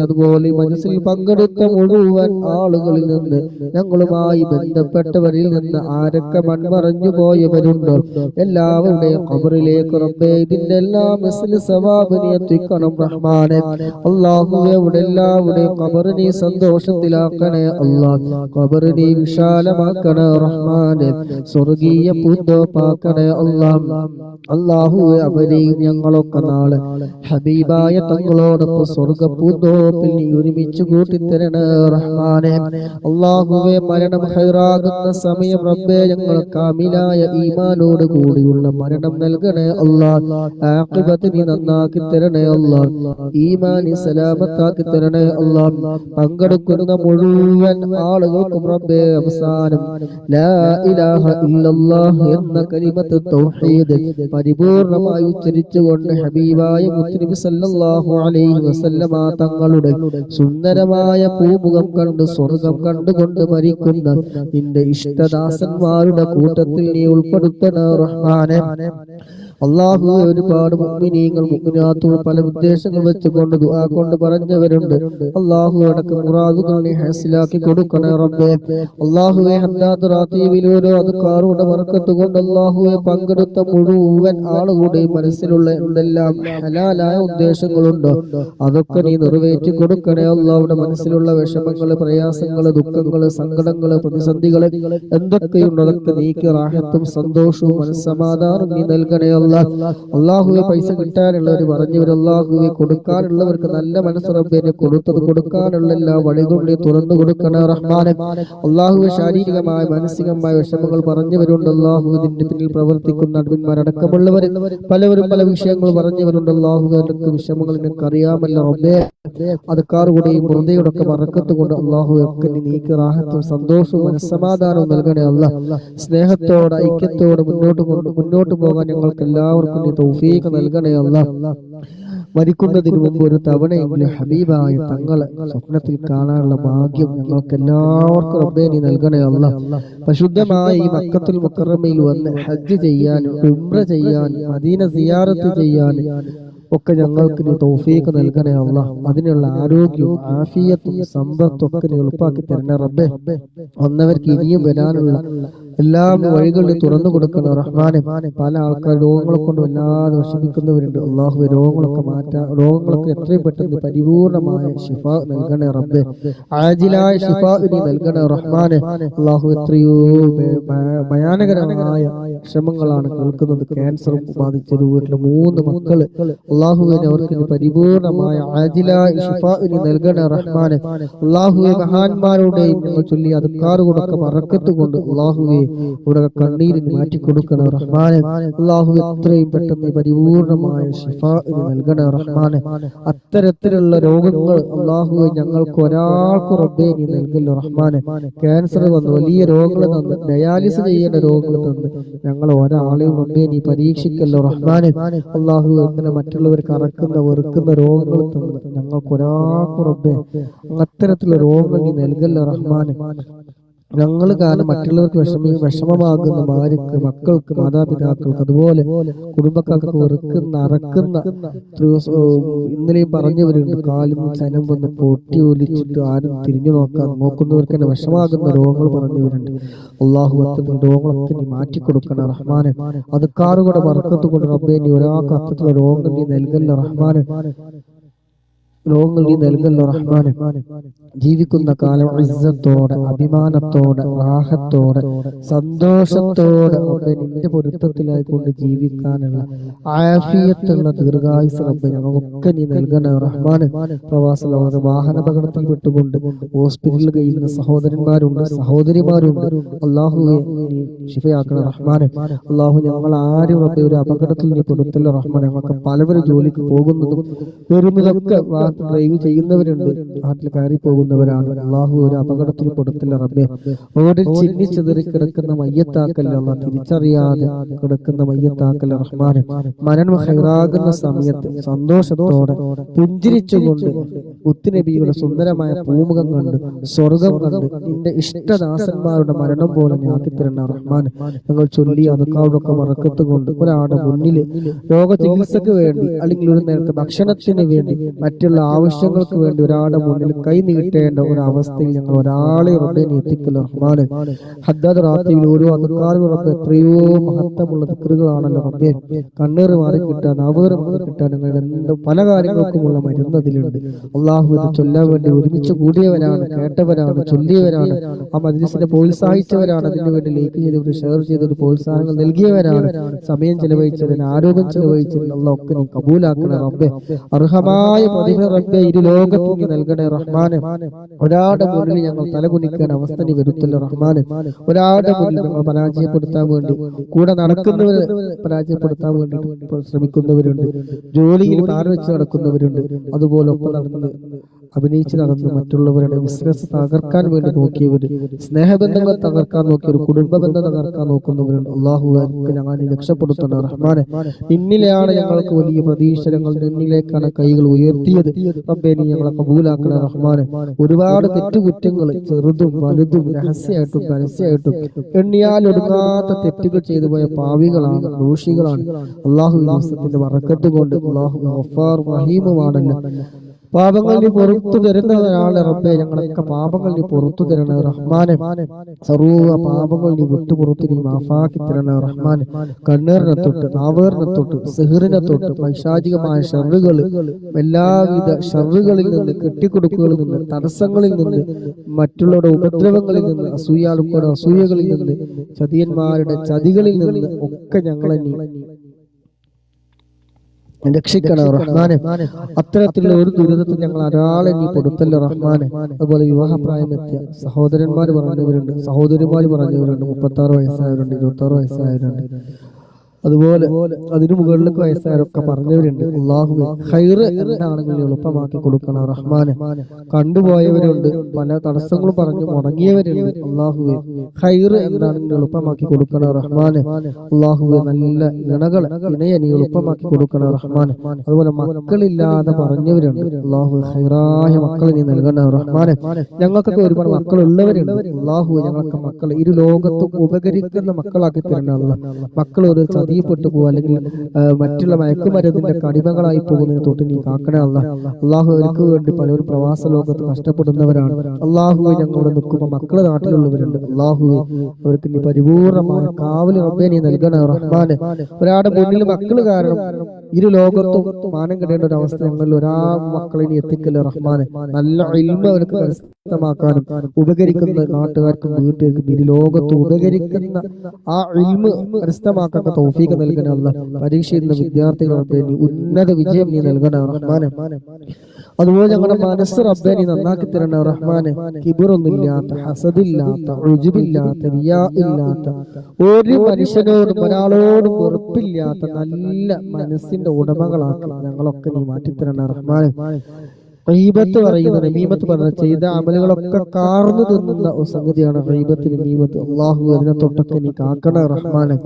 അതുപോലെ മനസ്സിൽ പങ്കെടുത്ത മുഴുവൻ ആളുകളിൽ നിന്ന് ഞങ്ങളുമായി ബന്ധപ്പെട്ടവരിൽ നിന്ന് ആരൊക്കെ മൺമറഞ്ഞു പോയവരുണ്ടോ എല്ലാവരുടെയും ഖബറിലേക്ക് റബ്ബേ ഇതിന്റെ എല്ലാ മിസ്ലി സവാബ് നീ എത്തിക്കണം റഹ്മാനെ. അല്ലാഹുവേ അവിടെ എല്ലാവരുടെയും ഖബർ നീ സന്തോഷത്തിലാക്കണേ അല്ലാഹ്. ഖബർ നീ വിശാലമാക്കണേ റഹ്മാനെ. സ്വർഗീയ പൂന്തോപ്പാക്കണേ അല്ലാഹ്. അല്ലാഹുവേ അവരെയും ഞങ്ങളൊക്കെ നാളെ ഹബീബായ തങ്ങളോടൊപ്പം സ്വർഗ പൂന്തോപ്പിൽ നീ ഒരുമിച്ച് കൂട്ടിത്തരണേ റഹ്മാനെ. അല്ലാഹുവേ മരണം ഹൈറാകുന്ന സമയം റബ്ബേ ഞങ്ങൾ കാമിലായ ഈമാനോട് കൂടിയുള്ള മരണം നൽകണേ അല്ലാഹ്. ആഖിബത്ത് നീ നന്നാക്കി തരണേ അല്ലാഹ്. ഈമാനി സലാമത്താക്കി തരണേ അല്ലാഹ്. പങ്കെടുക്കുന്ന മുഴുവൻ ആളുകൾക്കും റബ്ബേ അവസാനം ലാ ഇലാഹ ഇല്ലല്ലാഹ് എന്ന കലിമത്ത് തൗഹീദ് പരിപൂർണമായി ഉച്ചരിച്ചുകൊണ്ട് ഹബീബായ മുത്തുനബി സല്ലല്ലാഹു അലൈഹി വസല്ലമ തങ്ങളുടെ സുന്ദരമായ പൂമുഖം കണ്ട് സ്വർഗം കണ്ടുകൊണ്ട് മരിക്കുന്ന നിന്റെ ഇഷ്ടദാസന്മാരുടെ കൂട്ടത്തിൽ നീ ഉൾപ്പെടുത്തണേ റഹ്മാനെ. അല്ലാഹു ഒരുപാട് മുഅ്മിനീങ്ങൾ മുഅ്മിനാത്തുകൾ പല ഉദ്ദേശങ്ങൾ വെച്ചുകൊണ്ട് ദുആ കൊണ്ട് പറഞ്ഞവരുണ്ട്. അല്ലാഹു അടക്കം മുറാദുകൾ നീ ഹാസിലാക്കി കൊടുക്കണേ റബ്ബേ. അല്ലാഹുവേ ഹദ്ദാദ് റാത്തീബിലൂടെ അദ്കാറുടെ ബർക്കത്ത് കൊണ്ട് അല്ലാഹുവേ പങ്കെടുത്ത മുഴുവൻ ആളുകളുടെയും മനസ്സിലുള്ള എന്തെല്ലാം ഹലാലായ ഉദ്ദേശങ്ങളുണ്ടോ അതൊക്കെ നീ നിറവേറ്റി കൊടുക്കണേ അല്ലാഹുവിന്റെ മനസ്സിലുള്ള വിഷമങ്ങള് പ്രയാസങ്ങള് ദുഃഖങ്ങള് സങ്കടങ്ങള് പ്രതിസന്ധികള് എന്തൊക്കെയുണ്ടോ അതൊക്കെ നീക്കി റാഹത്തും സന്തോഷവും മനസ്സമാധാനം നീ നൽകണേ അല്ലാഹുവേ. പൈസ കിട്ടാനുള്ളവർ പറഞ്ഞവർ അല്ലാഹുവേ കൊടുക്കാനുള്ളവർക്ക് നല്ല മനസ്സ് റബ്ബേ കൊടുത്തത് കൊടുക്കാനുള്ള എല്ലാ വഴികളും നീ തുറന്നു കൊടുക്കണേ റഹ്മാനെ. അല്ലാഹുവേ ശാരീരികമായ മാനസികമായ വിഷമങ്ങൾ പറഞ്ഞവരുണ്ട് അല്ലാഹു ഇതിന്റെ പിന്നിൽ പ്രവർത്തിക്കുന്ന അഡ്മിന്മാരടക്കമുള്ളവർ പലവരും പല വിഷയങ്ങൾ പറഞ്ഞവരുണ്ട് അല്ലാഹുവേ. അതൊക്കെ വിഷമങ്ങൾ നിനക്ക് അറിയാമല്ലോ റബ്ബേ. അദ്കാറുകൂടെയും ഹൃദയുടെ ഒക്കെ ബർക്കത്ത് കൊണ്ട് അല്ലാഹുവേ ഒക്കെ നീ നീക്കി റാഹത്തും സന്തോഷവും മനസ്സമാധാനവും നൽകണേ അല്ലാഹ്. സ്നേഹത്തോടെ ഐക്യത്തോടെ മുന്നോട്ട് പോകാൻ ഞങ്ങൾക്ക് എല്ലാവർക്കും നീ തൗഫീഖ് നൽകണേ അല്ലാഹ്. മരിക്കുന്നതിന് മുമ്പ് ഒരു തവണയെങ്കിലും ഹബീബായ തങ്ങളെ സ്വപ്നത്തിൽ കാണാനുള്ള ഭാഗ്യം ഞങ്ങൾക്ക് എല്ലാവർക്കും റബ്ബേ നീ നൽകണേ അല്ലാഹ്. പരിശുദ്ധമായ ഈ മക്കത്തുൽ മുക്കറമയിൽ വന്ന് ഹജ്ജ് ചെയ്യാൻ ഉംറ ചെയ്യാൻ മദീന സിയാറത്ത് ചെയ്യാൻ ഒക്കെ ഞങ്ങൾക്ക് നീ തൗഫീഖ് നൽകണേ അല്ലാഹ്. അതിനുള്ള ആരോഗ്യവും ആഫിയത്തും സമ്പത്തും ഒക്കെ നീ എളുപ്പാക്കി തരണേ റബ്ബേ. വന്നവർക്ക് ഇനിയും വരാനുള്ള എല്ലാ വഴികളും തുറന്നു കൊടുക്കണം റഹ്മാനെ. പല ആൾക്കാർ രോഗങ്ങളെ കൊണ്ട് വല്ലാതെ വിഷമിക്കുന്നവരുണ്ട് അല്ലാഹുവേ. രോഗങ്ങളൊക്കെ മാറ്റാൻ രോഗങ്ങളൊക്കെ എത്രയും പെട്ടെന്ന് പരിപൂർണമായ ശിഫ നൽകണേ റബ്ബേ. ആജിലായ ശിഫ നീ നൽകണേ റഹ്മാനെ. അല്ലാഹു എത്രയോ ഭയാനകരമായ വിഷമങ്ങളാണ് കേൾക്കുന്നത്. ക്യാൻസർ ബാധിച്ചൊരു വീട്ടിലെ 3 മക്കള് അല്ലാഹുവേ അവർക്ക് നീ പരിപൂർണമായ ആജിലായ ശിഫ നീ നൽകണേ റഹ്മാനെ. അല്ലാഹുവേ മഹാന്മാരുടെയും ഞങ്ങൾ ചൊല്ലി അദ്കാറുകളൊക്കെ ബർക്കത്ത് കൊണ്ട് അല്ലാഹുവേ ഇവിടെ കണ്ണീരിന് മാറ്റിക്കൊടുക്കണം റഹ്മാനെ. അല്ലാഹു എത്രയും പെട്ടെന്ന് പരിപൂർണമായ ശിഫാ നൽകണേ റഹ്മാനെ. അത്തരത്തിലുള്ള രോഗങ്ങൾ അല്ലാഹുവേ ഞങ്ങൾക്ക് ഒരാൾക്കും റബ്ബേ നീ നൽകല്ലോ റഹ്മാനെ. ക്യാൻസർ വന്ന് വലിയ രോഗങ്ങൾ തന്ന് ഡയാലിസ് ചെയ്യേണ്ട രോഗങ്ങൾ തന്ന് ഞങ്ങൾ ഒരാളെയും റബ്ബേ നീ പരീക്ഷിക്കല്ലോ റഹ്മാനെ. അല്ലാഹു അങ്ങനെ മറ്റുള്ളവർക്ക് അറക്കുന്ന വെറുക്കുന്ന രോഗങ്ങൾ തന്ന് ഞങ്ങൾക്ക് ഒരാൾക്കും റബ്ബേ അത്തരത്തിലുള്ള രോഗങ്ങൾ നീ നൽകല്ലോ റഹ്മാനെ. ഞങ്ങൾ കാരണം മറ്റുള്ളവർക്ക് വിഷമമാകുന്ന ഭാര്യക്ക് മക്കൾക്ക് മാതാപിതാക്കൾക്ക് അതുപോലെ കുടുംബക്കാർക്ക് വെറുക്കുന്ന അറക്കുന്ന ഇന്നലെയും പറഞ്ഞവരുണ്ട്. കാലിൽ ചനം വന്ന് പൊട്ടി ഒലിച്ചിട്ട് ആരും തിരിഞ്ഞു നോക്കുന്നവർക്ക് തന്നെ വിഷമാകുന്ന രോഗങ്ങൾ പറഞ്ഞവരുണ്ട്. അല്ലാഹു അത്തരത്തിലുള്ള രോഗങ്ങളൊക്കെ നീ മാറ്റിക്കൊടുക്കണം റഹ്മാനെ. അത് കാറുകളുടെ ബർക്കത്ത് കൊണ്ട് റബ്ബേ നീ ഒരാൾക്ക് അത്തരത്തിലുള്ള രോഗങ്ങൾ നീ നൽകല്ല റഹ്മാനെ. ലോകങ്ങൾ നീ നൽകല്ലോ റഹ്മാനെ. ജീവിക്കുന്ന കാലം ഇസ്സത്തോടെ, അഭിമാനത്തോടെ, റാഹത്തോടെ, സന്തോഷത്തോടെ റബ്ബേ നിന്റെ പൊരുത്തത്തിലായിക്കൊണ്ട് ജീവിക്കാനുള്ള ആഫിയത്തുള്ള ദീർഘായുസ് റബ്ബേ ഞങ്ങൾക്കൊക്കെ നീ നൽകണേ റഹ്മാനെ. പ്രവാസ ലോകത്ത് വാഹനാപകടത്തിൽ പെട്ടുകൊണ്ട് ഹോസ്പിറ്റലിൽ കഴിയുന്ന സഹോദരന്മാരുണ്ട്, സഹോദരിമാരുണ്ട്. അള്ളാഹുവെ നീ ശിഫയാക്കണ റഹ്മാനെ. അള്ളാഹു ഞങ്ങൾ ആരും റബ്ബേ ഒരു അപകടത്തിൽ നീ കൊടുത്തല്ലോ റഹ്മാനെ. ഞങ്ങൾക്ക് പലവരും ജോലിക്ക് പോകുന്നതും വരുന്നതൊക്കെ ഡ്രൈവ് ചെയ്യുന്നവരുണ്ട്, നാട്ടിൽ കയറി പോകുന്നവരാണ്. അള്ളാഹു ഒരു അപകടത്തിൽ കൊടുത്തില്ല റബ്ബേ. റോഡിൽ ചിന്നിച്ചെതിറി കിടക്കുന്ന മയ്യത്താക്കല്ല അള്ളാഹ്, തിരിച്ചറിയാതെ കിടക്കുന്ന മയ്യത്താക്കല്ല റഹ്മാനെ. മരണം ഹൈറാകുന്ന സമയത്ത് സന്തോഷത്തോടെ പുഞ്ചിരിച്ചുകൊണ്ട് മുത്തുനബിയുടെ സുന്ദരമായ പൂമുഖം കണ്ട് സ്വർഗം കണ്ട് നിന്റെ ഇഷ്ടദാസന്മാരുടെ മരണം പോലെ ആക്കിത്തരണ റഹ്മാൻ. ഞങ്ങൾ ചൊല്ലി അതുക്കാവൊക്കെ മറക്കത്ത് കൊണ്ട് ഒരാളുടെ മുന്നിൽ രോഗ ചികിത്സക്ക് വേണ്ടി അല്ലെങ്കിൽ ഒരു നേരത്തെ ഭക്ഷണത്തിന് വേണ്ടി മറ്റുള്ള ആവശ്യങ്ങൾക്ക് വേണ്ടി ഒരാളുടെ മുന്നിൽ കൈ നീട്ടേണ്ട ഒരു അവസ്ഥയിൽ ഞങ്ങൾ ഒരാളെ റബ്ബിനെ എത്തിക്കല്ലോ റഹ്മാന്. ഹദ്ദാദ് റാത്തിയിൽ ഓരോ അതുക്കാറും റബ്ബ് എത്രയോ മഹത്വമുള്ള ദിക്റുകളാണല്ലോ റബ്ബേ. കണ്ണീർ മാറി കിട്ടാൻ, നാവേറ് മാറി കിട്ടാൻ ഞങ്ങളുടെ എന്ത് പല കാര്യങ്ങൾക്കുമുള്ള മരുന്ന് അതിലുണ്ട്. അള്ളാഹു ഇത് ചൊല്ലാൻ വേണ്ടി ഒരുമിച്ച് കൂടിയവരാണ്, കേട്ടവരാണ്, ചൊല്ലിയവരാണ്, ആ മജ്‌ലിസിനെ പ്രോത്സാഹിച്ചവരാണ്, അതിനു വേണ്ടി ലൈക്ക് ചെയ്തവർ, ഷെയർ ചെയ്തവർ, പ്രോത്സാഹനങ്ങൾ നൽകിയവരാണ്, സമയം ചെലവഴിച്ചതിന്, ആരോഗ്യം ചെലവഴിച്ചതിന് അള്ളാഹ് ഒക്കെ നീ കബൂലാക്കണേ റബ്ബേ. അർഹമായ പ്രതിഫലം റബ്ബേ ഇരു ലോകത്തും നീ നൽകണേ റഹ്മാനെ. ഒരാളുടെ മുന്നിൽ ഞങ്ങൾ തലകുനിക്കാൻ അവസ്ഥ നീ വരുത്തല്ലോ റഹ്മാനെ. ഒരാളുടെ മുന്നിൽ ഞങ്ങൾ പരാജയപ്പെടുത്താൻ വേണ്ടി കൂടെ നടക്കുന്നവരെ പരാജയപ്പെടുത്താൻ വേണ്ടി ശ്രമിക്കുന്നവരുണ്ട്, ജോലിയിൽ പാർവെച്ച് നടക്കുന്നവരുണ്ട്, അതുപോലെ ഒപ്പം നടന്ന് അഭിനയിച്ച് നടന്ന് മറ്റുള്ളവരുടെ ബിസിനസ് തകർക്കാൻ വേണ്ടി നോക്കിയവര്, സ്നേഹബന്ധങ്ങൾ തകർക്കാൻ നോക്കിയവർ, കുടുംബ ബന്ധം തകർക്കാൻ നോക്കുന്നവരുണ്ട്. അള്ളാഹു ഞങ്ങൾ രക്ഷപ്പെടുത്തണം റഹ്മാനെ. നിന്നിലെയാണ് ഞങ്ങൾക്ക് വലിയ പ്രതീക്ഷ, ഞങ്ങൾ നിന്നിലേക്കാണ് കൈകൾ ഉയർത്തിയത് റബ്ബേ. നീ ഞങ്ങളെ കബൂലാക്കണേ റഹ്മാനെ. ഒരുപാട് തെറ്റുകുറ്റങ്ങൾ ചെറുതും വലുതും രഹസ്യമായിട്ടും പരസ്യമായിട്ടും എണ്ണിയാൽ ഒടുങ്ങാത്ത തെറ്റുകൾ ചെയ്തു പോയ പാവികളാണ്, ദോഷികളാണ്. അള്ളാഹു ദിവസത്തിന്റെ ബറക്കത്ത് കൊണ്ട് അള്ളാഹു ഗഫാർ റഹീമുമാണല്ലോ. പാപങ്ങൾ നീ പുറത്തു തരുന്നവരാണ് റബ്ബേ. ഞങ്ങളൊക്കെ പാപങ്ങൾ നീ പുറത്തു തരണേ റഹ്മാനെ. സർവ്വ പാപങ്ങൾ നീ വിട്ടുപുറത്ത് നീ മാഫാക്കി തരണേ റഹ്മാനെ. കണ്ണീറിനെ തൊട്ട്, നാവേറിനെ തൊട്ട്, സിഹറിനെ തൊട്ട്, പൈശാചികമായ ഷർറുകൾ, എല്ലാവിധ ഷർറുകളിൽ നിന്ന്, കെട്ടിക്കൊടുക്കുകളിൽ നിന്ന്, തടസ്സങ്ങളിൽ നിന്ന്, മറ്റുള്ളവരുടെ ഉപദ്രവങ്ങളിൽ നിന്ന്, അസൂയാളുക്കളുടെ അസൂയകളിൽ നിന്ന്, ചതിയന്മാരുടെ ചതികളിൽ നിന്ന് ഒക്കെ ഞങ്ങളെ നീ രക്ഷിക്കണം റഹ്മാനെ. അത്തരത്തിലുള്ള ഒരു ദുരിതത്തിൽ ഞങ്ങൾ ഒരാളെ നീ കൊടുത്തല്ലോ റഹ്മാനെ. അതുപോലെ വിവാഹപ്രായമെത്തിയ സഹോദരന്മാർ പറഞ്ഞവരുണ്ട്, സഹോദരിമാർ പറഞ്ഞവരുണ്ട്, 36 വയസ്സായവരുണ്ട്, 26 വയസ്സായവരുണ്ട്, അതുപോലെ അതിനു മുകളിലേക്ക് വയസ്സായവരൊക്കെ പറഞ്ഞവരുണ്ട്. അള്ളാഹുവേ ഖൈറ് എന്താണെങ്കിലും എളുപ്പമാക്കി കൊടുക്കണം റഹ്മാനെ. കണ്ടുപോയവരുണ്ട്, പല തടസ്സങ്ങളും പറഞ്ഞു മുടങ്ങിയവരുണ്ട്. അള്ളാഹുവേ ഖൈറ് എന്താണെങ്കിലും എളുപ്പമാക്കി കൊടുക്കണം റഹ്മാനെ. അള്ളാഹുവേ നല്ല ഇണയെ നീ എളുപ്പമാക്കി കൊടുക്കണം റഹ്മാനെ. അതുപോലെ മക്കളില്ലാതെ പറഞ്ഞവരുണ്ട്. അള്ളാഹു ഖൈറായ മക്കളെ നീ നൽകണം റഹ്മാനെ. ഞങ്ങൾക്കൊക്കെ ഒരുപാട് മക്കളുള്ളവരുണ്ട്. അള്ളാഹു ഞങ്ങൾക്ക് മക്കൾ ഇരു ലോകത്തും ഉപകരിക്കുന്ന മക്കളാക്കി തരണം. മക്കൾ ഒരു പ്പെട്ടു പോകുക അല്ലെങ്കിൽ മറ്റുള്ള മയക്കുമരുന്നിന്റെ കടിമകളായി പോകുന്നതിന് തൊട്ട് നീ കാക്കണേ അല്ലാഹ്. അള്ളാഹു അവർക്ക് വേണ്ടി പലരും പ്രവാസ ലോകത്ത് കഷ്ടപ്പെടുന്നവരാണ്. അള്ളാഹുവെ ഞങ്ങളുടെ നിൽക്കുമ്പോൾ മക്കളെ നാട്ടിലുള്ളവരുണ്ട്. അള്ളാഹുവെ അവർക്ക് നീ പരിപൂർണമായ കാവല് റബ്ബേ നീ നൽകണേ റഹ്മാനെ. ഒരാളുടെ മുന്നിൽ മക്കൾ കാരണം ഇരു ലോകത്തും മാനം കിടേണ്ട ഒരു അവസ്ഥ ഞങ്ങളിൽ ഒരാ മക്കളെ നീ എത്തിക്കല്ലേ റഹ്മാനെ. നല്ല ഇൽമ അവർക്ക് കരസ്ഥമാക്കാനും ഉപകരിക്കുന്ന നാട്ടുകാർക്കും വീട്ടുകാർക്കും ഇരു ലോകത്തും ഉപകരിക്കുന്ന ആ ഇൽമ കരസ്ഥമാക്കാൻ തൗഫീഖ് നൽകണേ അല്ലാഹ്. പരീക്ഷ എഴുതുന്ന വിദ്യാർത്ഥികളെ നീ ഉന്നത വിജയം നീ നൽകണേ റഹ്മാനെ. അതുപോലെ ഞങ്ങളുടെ മനസ്സ് റബ്ബേ നീ നന്നാക്കി തരണേ റഹ്മാനെ. കിബറൊന്നുമില്ലാത്ത, ഹസദില്ലാത്ത, ഉജ്ബില്ലാത്ത, റിയാ ഇല്ലാത്ത, ഒരു മനുഷ്യനോടും ഒരാളോടും വെറുപ്പില്ലാത്ത നല്ല മനസ്സിന്റെ ഉടമകളാക്കി ഞങ്ങളൊക്കെ നീ മാറ്റിത്തരണേ റഹ്മാനെ. ഗീബത്ത് പറയുന്ന, നമീമത്ത് പറയുന്ന, ചെയ്ത അമലുകളൊക്കെ കാർന്നു തിന്നുന്ന ഒരു സംഗതിയാണ് ഗീബത്ത്, നമീമത്ത്. അല്ലാഹു അതിനെ തൊട്ടൊക്കെ നീ കാക്കണേ റഹ്മാനെ.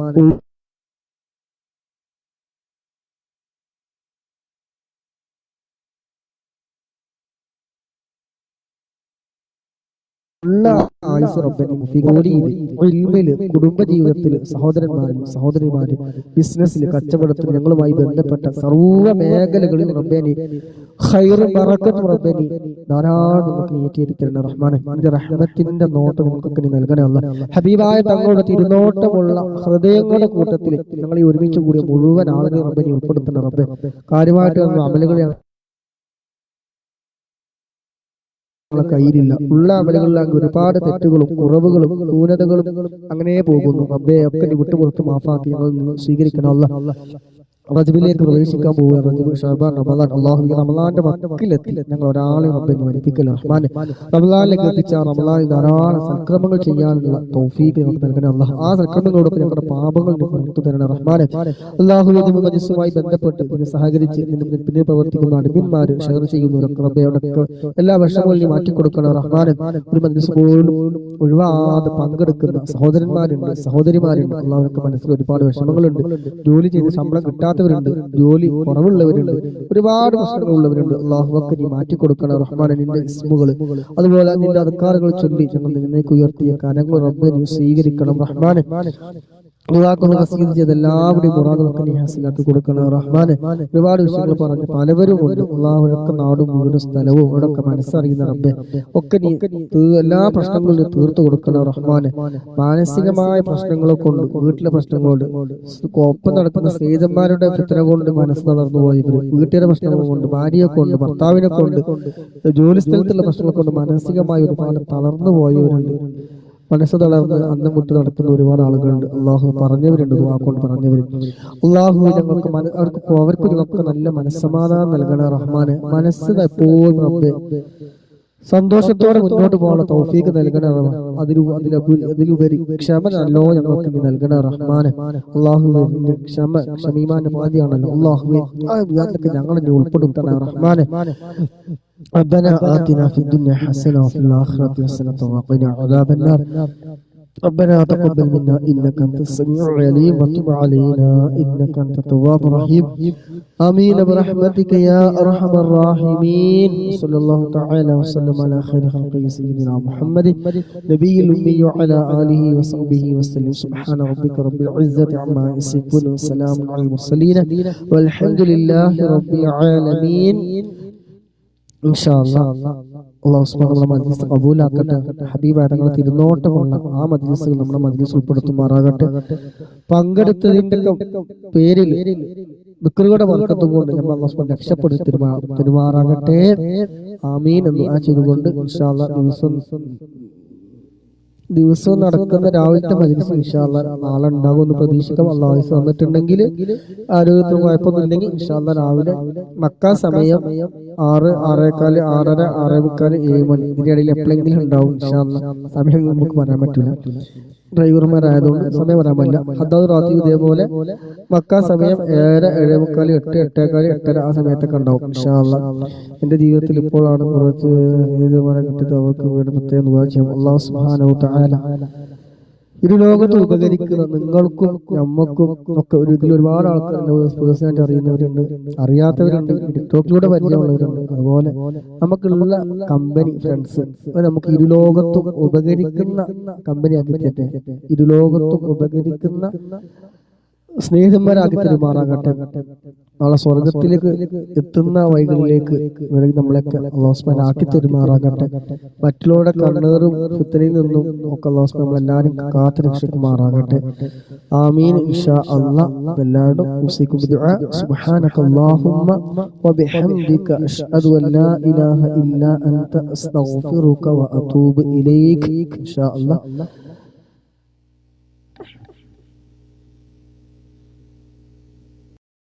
കുടുംബജീവിതത്തിൽ സഹോദരന്മാരും സഹോദരിമാര് ബിസിനസ്സിൽ കച്ചവടത്തിൽ ഞങ്ങളുമായി ബന്ധപ്പെട്ട സർവ്വ മേഖലകളിൽ റബ്ബേനി ഖൈറും ബറക്കത്തും റബ്ബേനി ധാരാളം നമുക്ക് നീട്ടിയിരിക്കണം റഹ്മാനെ. നിന്റെ റഹ്മത്തിന്റെ നോട്ടം നമുക്കൊക്കെ നീ നൽകണേ അല്ലാഹ്. ഹബീബായ തങ്ങളുടെ തിരുനോട്ടമുള്ള ഹൃദയങ്ങളുടെ കൂട്ടത്തിൽ ഞങ്ങൾ ഈ ഒരുമിച്ച് കൂടിയ മുഴുവൻ ആളുകളെ റബ്ബേനി ഉൾപ്പെടുത്തണം റബ്ബേ. കാര്യമായിട്ട് അമലുകൾ നമ്മളെ കയ്യിലില്ല. ഉള്ള അമലുകളിൽ ഒരുപാട് തെറ്റുകളും കുറവുകളും ന്യൂനതകളും അങ്ങനെ പോകുന്നു. റബ്ബേ ഒക്കെ നീ വിട്ടുപുറത്ത് മാഫാക്കി ഞങ്ങൾ സ്വീകരിക്കണം. അല്ലാഹ് റജബിലേക്ക് പ്രവേശിക്കാൻ പോവുക. റജബ്, ശഅബാൻ, റമളാൻ. അല്ലാഹു ഈ റമളാന്റെ വക്കിലെത്തി ഞങ്ങൾ ഒരാളെ റബ്ബേ മരിപ്പിക്കല്ല റഹ്മാനെ. റമളാനിലേക്ക് എത്തിച്ച റമളാനിൽ ധാരാളം സൽക്രമങ്ങൾ ചെയ്യാനുള്ള തൗഫീഖ് ഞങ്ങൾക്ക് നൽകണേ അല്ലാഹ്. ആ സൽക്രമങ്ങളോടൊപ്പം ഞങ്ങളുടെ പാപങ്ങൾ പുറത്തു തരണേ റഹ്മാനെ. അല്ലാഹു മജ്ലിസുമായി ബന്ധപ്പെട്ട് ഇതിനെ സഹകരിച്ച് പിന്നിൽ പ്രവർത്തിക്കുന്ന അടിമന്മാര് ഷെയർ ചെയ്യുന്നവരൊക്കെ റബ്ബേ അവിടെയൊക്കെ എല്ലാ വിഷമങ്ങളും മാറ്റിക്കൊടുക്കണം റഹ്മാനെ. ഒരു മജ്ലിസ് പോലും ഒഴിവാതെ പങ്കെടുക്കുന്ന സഹോദരന്മാരുണ്ട്, സഹോദരിമാരുണ്ട്. അല്ലാഹുവിന്റെ മനസ്സിൽ ഒരുപാട് വിഷമങ്ങളുണ്ട്. ജോലി ചെയ്ത് ശമ്പളം കിട്ടാത്തവരുണ്ട്, ജോലി കുറവുള്ളവരുണ്ട്, ഒരുപാട് പ്രശ്നങ്ങളുള്ളവരുണ്ട്. അല്ലാഹുവൊക്കെ നീ മാറ്റിക്കൊടുക്കണം റഹ്മാനെ. നിന്റെ ഇസ്മുകൾ അതുപോലെ നിന്റെ അദ്കാറുകൾ ചൊല്ലി ഞങ്ങൾ നിന്നേക്ക് ഉയർത്തിയ കരങ്ങൾ റബ്ബേ നീ സ്വീകരിക്കണം റഹ്മാനെ. എല്ലാവരുടെയും മുറാദുകളൊക്കെ നീ ഹാസിലാക്കി കൊടുക്കണം റഹ്മാനെ. ഒരുപാട് വിഷയങ്ങൾ പറഞ്ഞ് പലവരും ഉണ്ട്. അല്ലാഹുവൊക്കെ നാടും വീടും സ്ഥലവും ഇവിടൊക്കെ മനസ്സറിയുന്ന റബ്ബേ ഒക്കെ നീ എല്ലാ പ്രശ്നങ്ങളും തീർത്തു കൊടുക്കണം റഹ്മാനെ. മാനസികമായ പ്രശ്നങ്ങളെ കൊണ്ട്, വീട്ടിലെ പ്രശ്നങ്ങളുണ്ട്, ഒപ്പം നടക്കുന്ന സ്നേഹിതന്മാരുടെ ഫിത്ന കൊണ്ട് മനസ്സ് തളർന്നു പോയവര്, വീട്ടിലെ പ്രശ്നങ്ങൾ കൊണ്ട്, ഭാര്യയെ കൊണ്ട്, ഭർത്താവിനെ കൊണ്ട്, ജോലി സ്ഥലത്തുള്ള പ്രശ്നങ്ങൾ കൊണ്ട് മാനസികമായി ഒരുപാട് തളർന്നു പോയവരുണ്ട്. മനസ്സ് തളർന്ന് അന്നം വിട്ട് നടക്കുന്ന ഒരുപാട് ആളുകളുണ്ട്. അള്ളാഹു പറഞ്ഞവരുണ്ട്, ദുആ കൊണ്ട് പറഞ്ഞവരുണ്ട്. അള്ളാഹു ഞങ്ങൾക്ക് അവർക്ക് ഞങ്ങൾക്ക് നല്ല മനസ്സമാധാനം നൽകണ റഹ്മാനെ. മനസ്സ് എപ്പോഴും റബ്ബേ സന്തോഷത്തോടെ മുന്നോട്ട് പോകാനുള്ള തൗഫീഖ് നൽകണ അതിലുപരി ക്ഷമ നല്ലോ ഞങ്ങൾക്ക് നീ നൽകണ റഹ്മാനെ. അള്ളാഹുവേ നിന്റെ ക്ഷമീമാന്റെ പാതിയാണല്ലോ. അള്ളാഹുവേ അതൊക്കെ ഞങ്ങളെ നീ ഉൾപ്പെടുത്തണ റഹ്മാനെ. ربنا آتنا في الدنيا حسنة وفي الآخرة حسنة وقنا عذاب النار. ربنا تقبل منا إنك أنت السميع العليم وتب علينا إنك أنت التواب الرحيم. آمين برحمتك يا أرحم الراحمين. صلى الله تعالى وسلم على خير خلقه سيدنا محمد نبي الأمي وعلى آله وصحبه وسلم. سبحان ربك رب العزة عما يصفون وسلام على المرسلين والحمد لله رب العالمين. ഇൻഷാ അല്ലാഹ് അല്ലാഹു സുബ്ഹാനഹു വ തആല മജ്ലിസ് ഖബൂലാക്കട്ടെ. ഹബീബായ തങ്ങളുടെ തിരുനോട്ടമുള്ള ആ മജ്ലിസുകൾ നമ്മുടെ മജ്ലിസ് ഉൾപ്പെടുത്തുമാറാകട്ടെ. പങ്കെടുത്തതിന്റെ പേരിൽ ദിക്റുകളുടെ ബർക്കത്ത് കൊണ്ട് നമ്മൾ അല്ലാഹു സുബ്ഹാനഹു രക്ഷപ്പെടുത്തി തരുമാറാകട്ടെ. ആമീൻ എന്ന് ദുആ ചെയ്തുകൊണ്ട് ഇൻഷാ അല്ലാഹ് ദിവസവും നടക്കുന്ന രാവിലത്തെ മജ്ലിസ് ഇൻഷാ അല്ലാഹ് നാളെ ഉണ്ടാകുമെന്ന് പ്രതീക്ഷിക്കാം. അല്ലാഹു തന്നിട്ടുണ്ടെങ്കിൽ ആരോഗ്യത്തിന് കുഴപ്പമൊന്നുമില്ലെങ്കിൽ ഇൻഷാ അല്ലാഹ് രാവിലെ മക്ക സമയം 6, 6:15, 6:30, 6:45, 7 മണി ഇതിനിടയിൽ എപ്പോഴെങ്കിലും ഉണ്ടാവും ഇൻഷാ അല്ലാഹ്. സമയം നമുക്ക് പറയാൻ പറ്റില്ല, ഡ്രൈവർമാരായതുകൊണ്ട് സമയം പറയാൻ പറ്റില്ല. ഹദ്ദാദ് റാത്തി ഇതേപോലെ മക്ക സമയം 7, 7:45, 8, 8:15, 8:30 ആ സമയത്തൊക്കെ ഉണ്ടാവും ഇൻഷാ അല്ലാഹ്. എന്റെ ജീവിതത്തിൽ ഇപ്പോഴാണ് കുറച്ച് ഇതുപോലെ കിട്ടിയത്. അവർക്ക് വേണ്ടി പ്രത്യേകം ദുആ ചെയ്യാം. അല്ലാഹു സുബ്ഹാനഹു വ തആല ഇരു ലോകത്ത് ഉപകരിക്കുന്ന നിങ്ങൾക്കും നമ്മക്കും ഒക്കെ ഇതിൽ ഒരുപാട് ആൾക്കാരുണ്ട്. പേഴ്സണായിട്ട് അറിയുന്നവരുണ്ട്, അറിയാത്തവരുണ്ട്, ടിക്ടോക്കിലൂടെ പരിചയമുള്ളവരുണ്ട്. അതുപോലെ നമുക്കുള്ള കമ്പനി ഫ്രണ്ട്സ് നമുക്ക് ഇരുലോകത്തും ഉപകരിക്കുന്ന കമ്പനി ആക്കി തരട്ടെ. ഇരുലോകത്തും ഉപകരിക്കുന്ന സ്നേഹിതന്മാരാക്കി തരുമാറാകട്ടെ. നാളെ സ്വർഗത്തിലേക്ക് എത്തുന്ന വഴികളിലേക്ക് നമ്മളൊക്കെ അല്ലാഹു സുബ്ഹാനഹു ആക്കി തരുമാറാകട്ടെ. മറ്റുള്ളവരുടെ കണ്ണേറും ഫിത്നയിൽ നിന്നും ഒക്കെ അല്ലാഹു സുബ്ഹാനഹു നമ്മളെല്ലാവരും കാത്തു രക്ഷിക്കുമാറാകട്ടെ. ആമീൻ ഇൻഷാ അല്ലാഹ്. എല്ലാവരും ഉസീക്കും ബിദുആ. സുബ്ഹാനകല്ലാഹുമ്മ വബിഹംദിക അശ്ഹദു അൻ ലാ ഇലാഹ ഇല്ലാ അൻത അസ്തഗ്ഫിറുക വഅതൂബു ഇലൈക്. ഇൻഷാ അല്ലാഹ്.